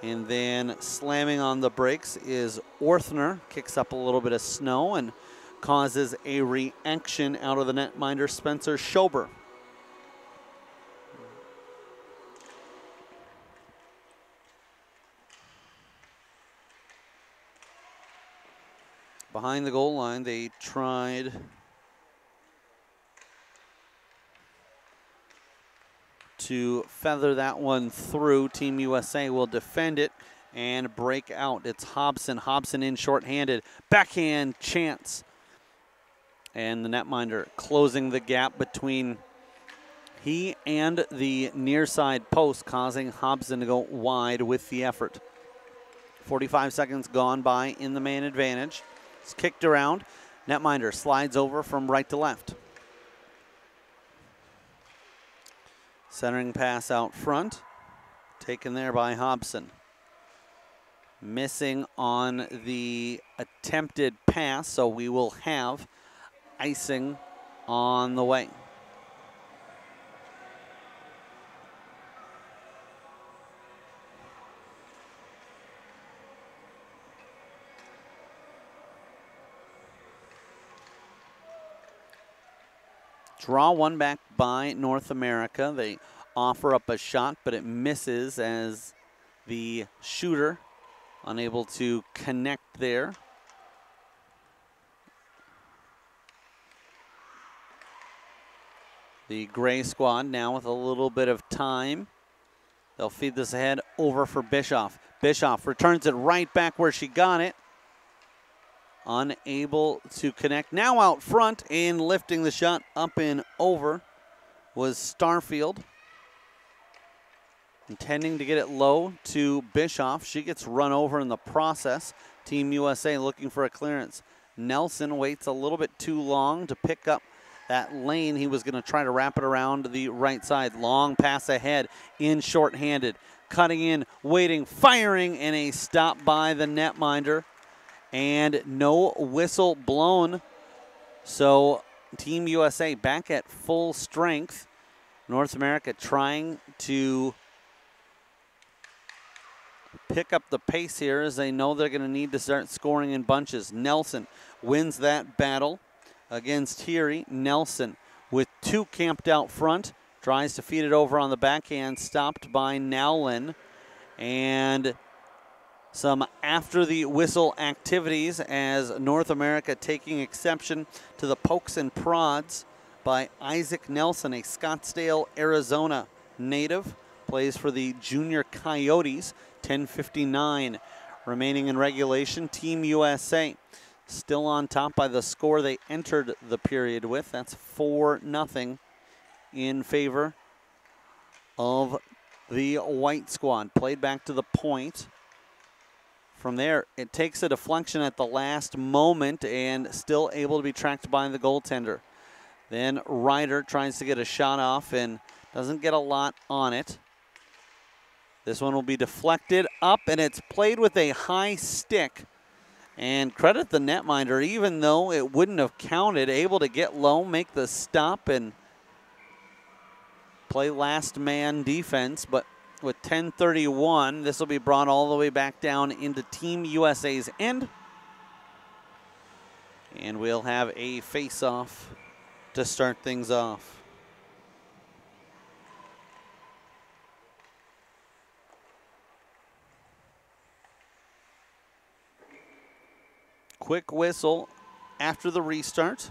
and then slamming on the brakes is Orthner. Kicks up a little bit of snow and causes a reaction out of the netminder, Spencer Schober. Behind the goal line, they tried to feather that one through. Team USA will defend it and break out. It's Hobson. Hobson in shorthanded. Backhand chance. And the netminder closing the gap between he and the near side post, causing Hobson to go wide with the effort. 45 seconds gone by in the man advantage. It's kicked around. Netminder slides over from right to left. Centering pass out front. Taken there by Hobson. Missing on the attempted pass, so we will have icing on the way. Draw one back by North America. They offer up a shot, but it misses as the shooter unable to connect there. The gray squad now with a little bit of time. They'll feed this ahead over for Bischoff. Bischoff returns it right back where she got it. Unable to connect. Now out front and lifting the shot up and over was Starfield. Intending to get it low to Bischoff. She gets run over in the process. Team USA looking for a clearance. Nelson waits a little bit too long to pick up that lane. He was going to try to wrap it around the right side. Long pass ahead in shorthanded. Cutting in, waiting, firing, and a stop by the netminder. And no whistle blown. So Team USA back at full strength. North America trying to pick up the pace here as they know they're going to need to start scoring in bunches. Nelson wins that battle against Heary. Nelson with 2 camped out front. Tries to feed it over on the backhand. Stopped by Nowlin. And some after the whistle activities as North America taking exception to the pokes and prods by Isaac Nelson, a Scottsdale, Arizona native, plays for the Junior Coyotes. 10:59 remaining in regulation. Team USA still on top by the score they entered the period with. That's 4-0 in favor of the white squad. Played back to the point. From there, it takes a deflection at the last moment and still able to be tracked by the goaltender. Then Ryder tries to get a shot off and doesn't get a lot on it. This one will be deflected up, and it's played with a high stick. And credit the netminder, even though it wouldn't have counted, able to get low, make the stop, and play last man defense. But with 10:31, this will be brought all the way back down into Team USA's end. And we'll have a face-off to start things off. Quick whistle after the restart.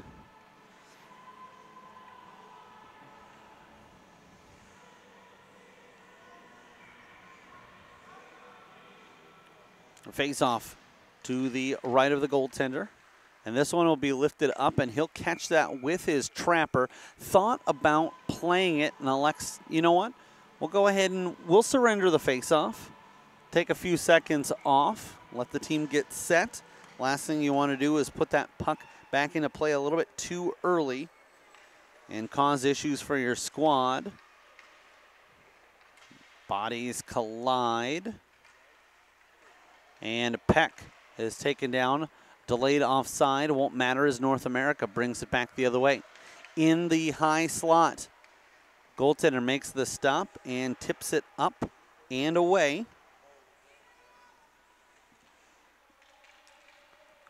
Face off to the right of the goaltender. And this one will be lifted up, and he'll catch that with his trapper. Thought about playing it, and Alex, you know what? We'll go ahead and we'll surrender the face-off. Take a few seconds off. Let the team get set. Last thing you want to do is put that puck back into play a little bit too early and cause issues for your squad. Bodies collide. And Peck is taken down. Delayed offside. Won't matter as North America brings it back the other way. In the high slot. Goaltender makes the stop and tips it up and away.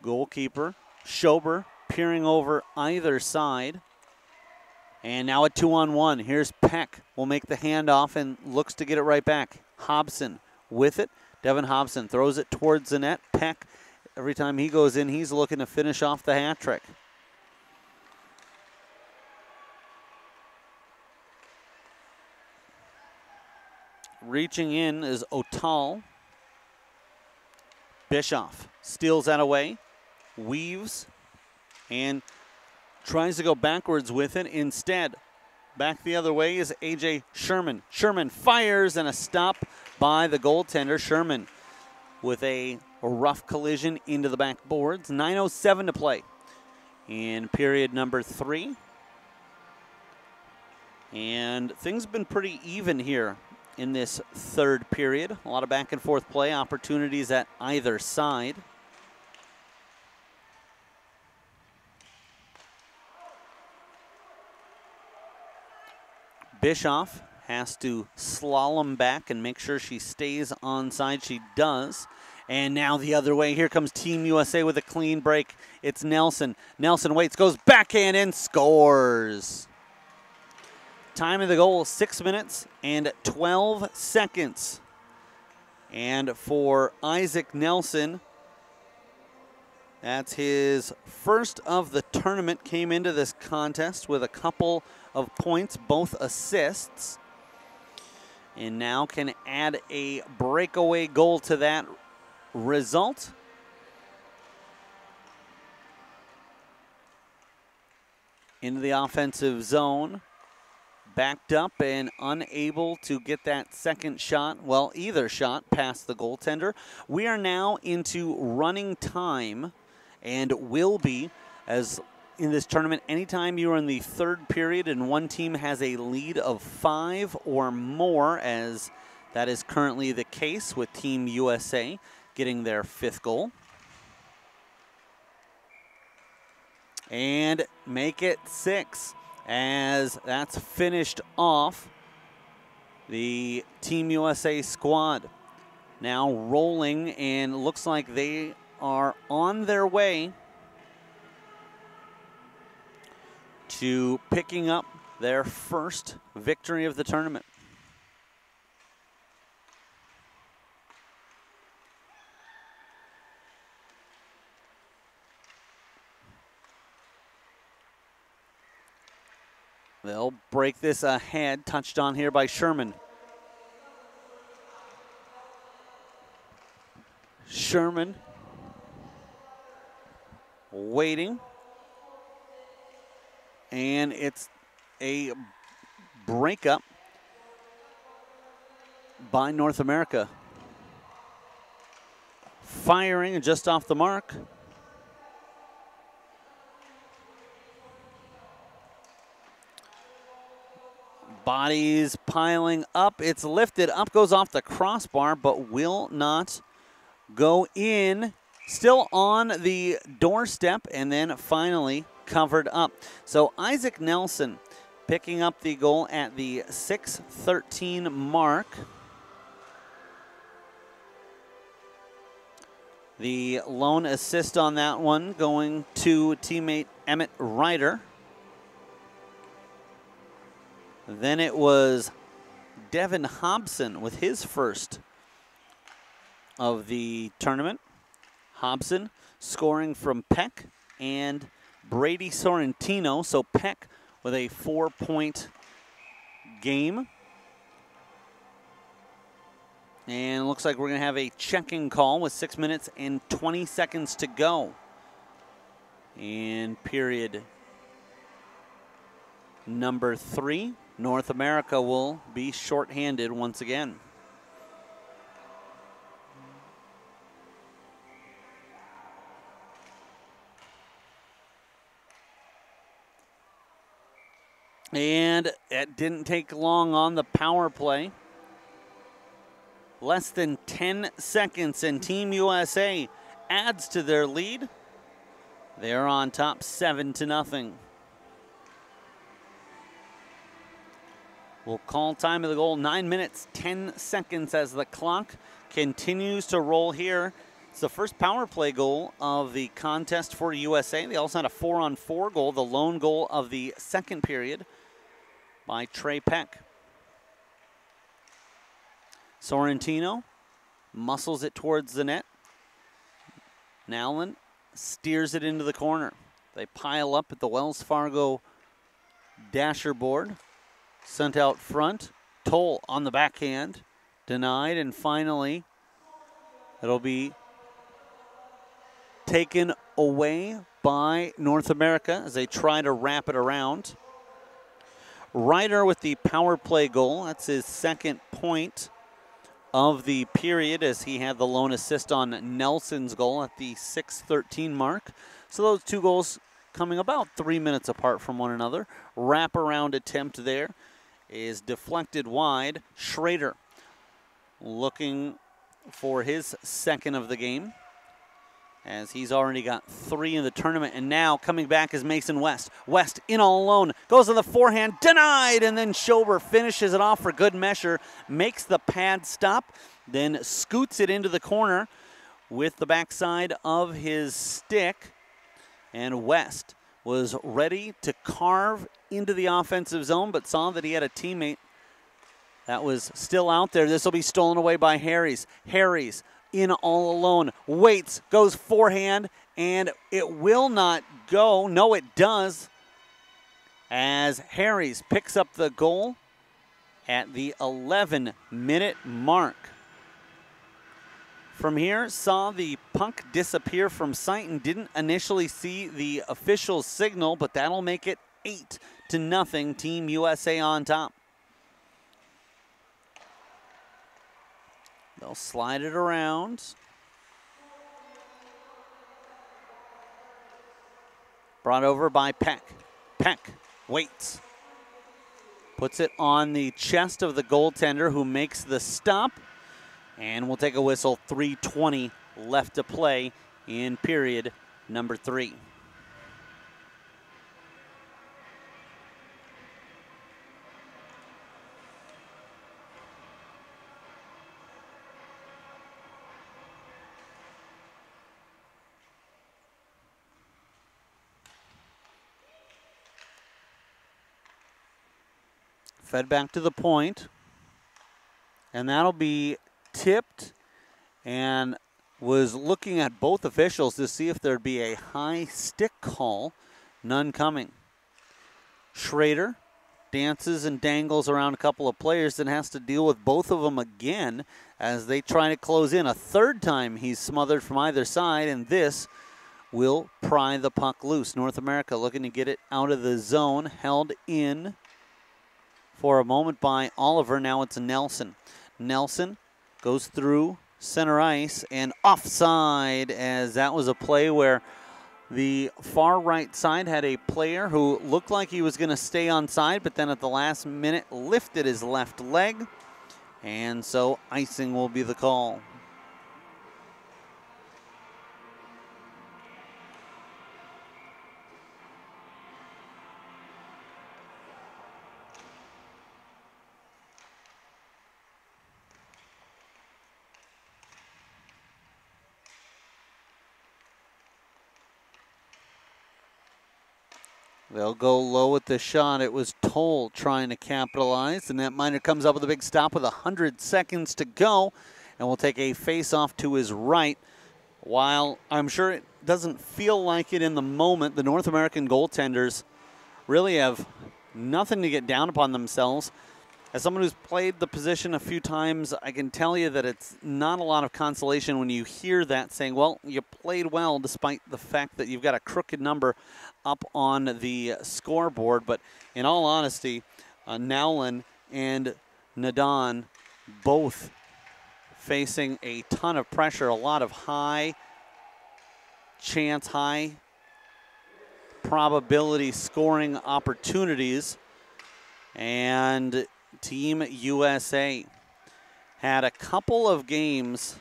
Goalkeeper Schober peering over either side. And now a 2-on-1. Here's Peck. Will make the handoff and looks to get it right back. Hobson with it. Devin Hobson throws it towards the net. Peck, every time he goes in, he's looking to finish off the hat trick. Reaching in is O'Toole. Bischoff steals that away, weaves, and tries to go backwards with it. Instead, back the other way is A.J. Sherman. Sherman fires, and a stop by the goaltender. Sherman with a rough collision into the backboards. 9:07 to play in period number 3. And things have been pretty even here in this third period. A lot of back and forth play, opportunities at either side. Bischoff has to slalom back and make sure she stays onside. She does. And now the other way. Here comes Team USA with a clean break. It's Nelson. Nelson waits, goes backhand, and scores. Time of the goal, 6 minutes and 12 seconds. And for Isaac Nelson, that's his first of the tournament. Came into this contest with a couple of points, both assists. And now can add a breakaway goal to that result. Into the offensive zone. Backed up and unable to get that second shot, well, either shot past the goaltender. We are now into running time and will be, as in this tournament, anytime you are in the third period and one team has a lead of 5 or more, as that is currently the case with Team USA getting their 5th goal. And make it 6. As that's finished off the Team USA squad. Now rolling, and looks like they are on their way to picking up their first victory of the tournament. They'll break this ahead, touched on here by Sherman. Sherman waiting. And it's a breakup by North America. Firing just off the mark. Bodies piling up. It's lifted. Up goes off the crossbar, but will not go in. Still on the doorstep, and then finally covered up. So Isaac Nelson picking up the goal at the 6:13 mark. The lone assist on that one going to teammate Emmett Ryder. Then it was Devin Hobson with his first of the tournament. Hobson scoring from Peck and Brady Sorrentino. So Peck with a 4-point game. And it looks like we're going to have a checking call with 6 minutes and 20 seconds to go in period number 3. North America will be shorthanded once again. And it didn't take long on the power play. Less than 10 seconds, and Team USA adds to their lead. They're on top 7-0. We'll call time of the goal 9 minutes, 10 seconds as the clock continues to roll here. It's the first power play goal of the contest for USA. They also had a 4-on-4 goal, the lone goal of the second period by Trey Peck. Sorrentino muscles it towards the net. Nowlin steers it into the corner. They pile up at the Wells Fargo dasher board. Sent out front. Toll on the backhand. Denied, and finally it'll be taken away by North America as they try to wrap it around. Ryder with the power play goal. That's his second point of the period, as he had the lone assist on Nelson's goal at the 6:13 mark. So those two goals coming about 3 minutes apart from one another. Wraparound attempt there is deflected wide. Schrader looking for his second of the game, as he's already got 3 in the tournament. And now coming back is Mason West. West in all alone, goes on the forehand, denied, and then Schober finishes it off for good measure, makes the pad stop, then scoots it into the corner with the backside of his stick. And West was ready to carve into the offensive zone, but saw that he had a teammate that was still out there. This will be stolen away by Harries. Harries in all alone, waits, goes forehand, and it will not go. No, it does, as Harries picks up the goal at the 11-minute mark. From here, saw the puck disappear from sight and didn't initially see the official signal, but that'll make it 8-0, Team USA on top. They'll slide it around. Brought over by Peck. Peck waits. Puts it on the chest of the goaltender, who makes the stop. And we'll take a whistle. 3:20 left to play in period number 3. Fed back to the point, and that'll be tipped, and was looking at both officials to see if there'd be a high stick call. None coming. Schrader dances and dangles around a couple of players, then has to deal with both of them again as they try to close in. A third time he's smothered from either side, and this will pry the puck loose. North America looking to get it out of the zone, held in for a moment by Oliver. Now it's Nelson. Nelson goes through center ice and offside, as that was a play where the far right side had a player who looked like he was going to stay on side, but then at the last minute lifted his left leg, and so icing will be the call. They'll go low with the shot. It was Toll trying to capitalize. The netminder comes up with a big stop with 100 seconds to go, and will take a face-off to his right. While I'm sure it doesn't feel like it in the moment, the North American goaltenders really have nothing to get down upon themselves. As someone who's played the position a few times, I can tell you that it's not a lot of consolation when you hear that saying, well, you played well despite the fact that you've got a crooked number up on the scoreboard. But in all honesty, Nowlin and Nadon both facing a ton of pressure, a lot of high chance, high probability scoring opportunities. And Team USA had a couple of games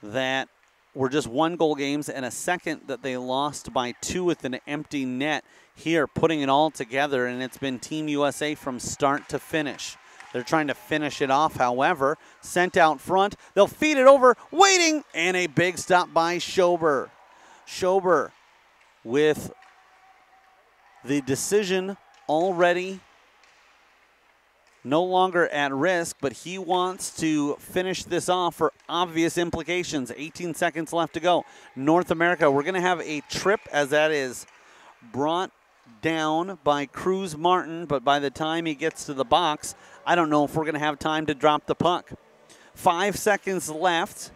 that were just one-goal games, and a second that they lost by 2 with an empty net. Here, putting it all together, and it's been Team USA from start to finish. They're trying to finish it off, however, sent out front. They'll feed it over, waiting, and a big stop by Schober. Schober with the decision already no longer at risk, but he wants to finish this off for obvious implications. 18 seconds left to go. North America, we're going to have a trip, as that is brought down by Cruz Martin, but by the time he gets to the box, I don't know if we're going to have time to drop the puck. 5 seconds left,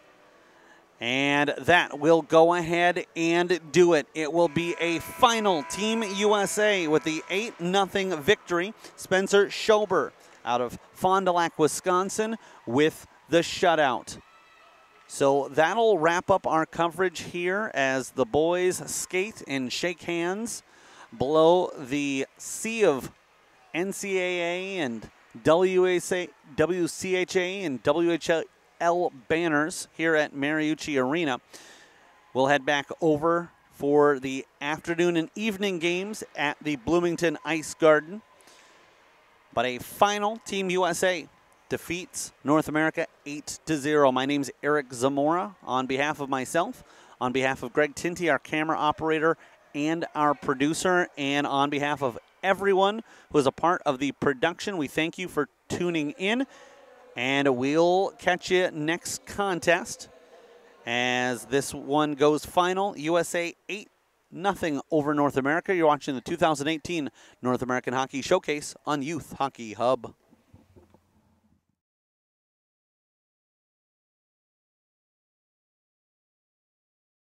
and that will go ahead and do it. It will be a final Team USA with the 8-0 victory. Spencer Schober out of Fond du Lac, Wisconsin, with the shutout. So that'll wrap up our coverage here as the boys skate and shake hands below the sea of NCAA and WCHA and WHL banners here at Mariucci Arena. We'll head back over for the afternoon and evening games at the Bloomington Ice Garden. But a final, Team USA defeats North America 8-0. My name's Eric Zamora. On behalf of myself, on behalf of Greg Tinty, our camera operator, and our producer, and on behalf of everyone who is a part of the production, we thank you for tuning in. And we'll catch you next contest as this one goes final. USA 8-0 over North America. You're watching the 2018 North American Hockey Showcase on Youth Hockey Hub.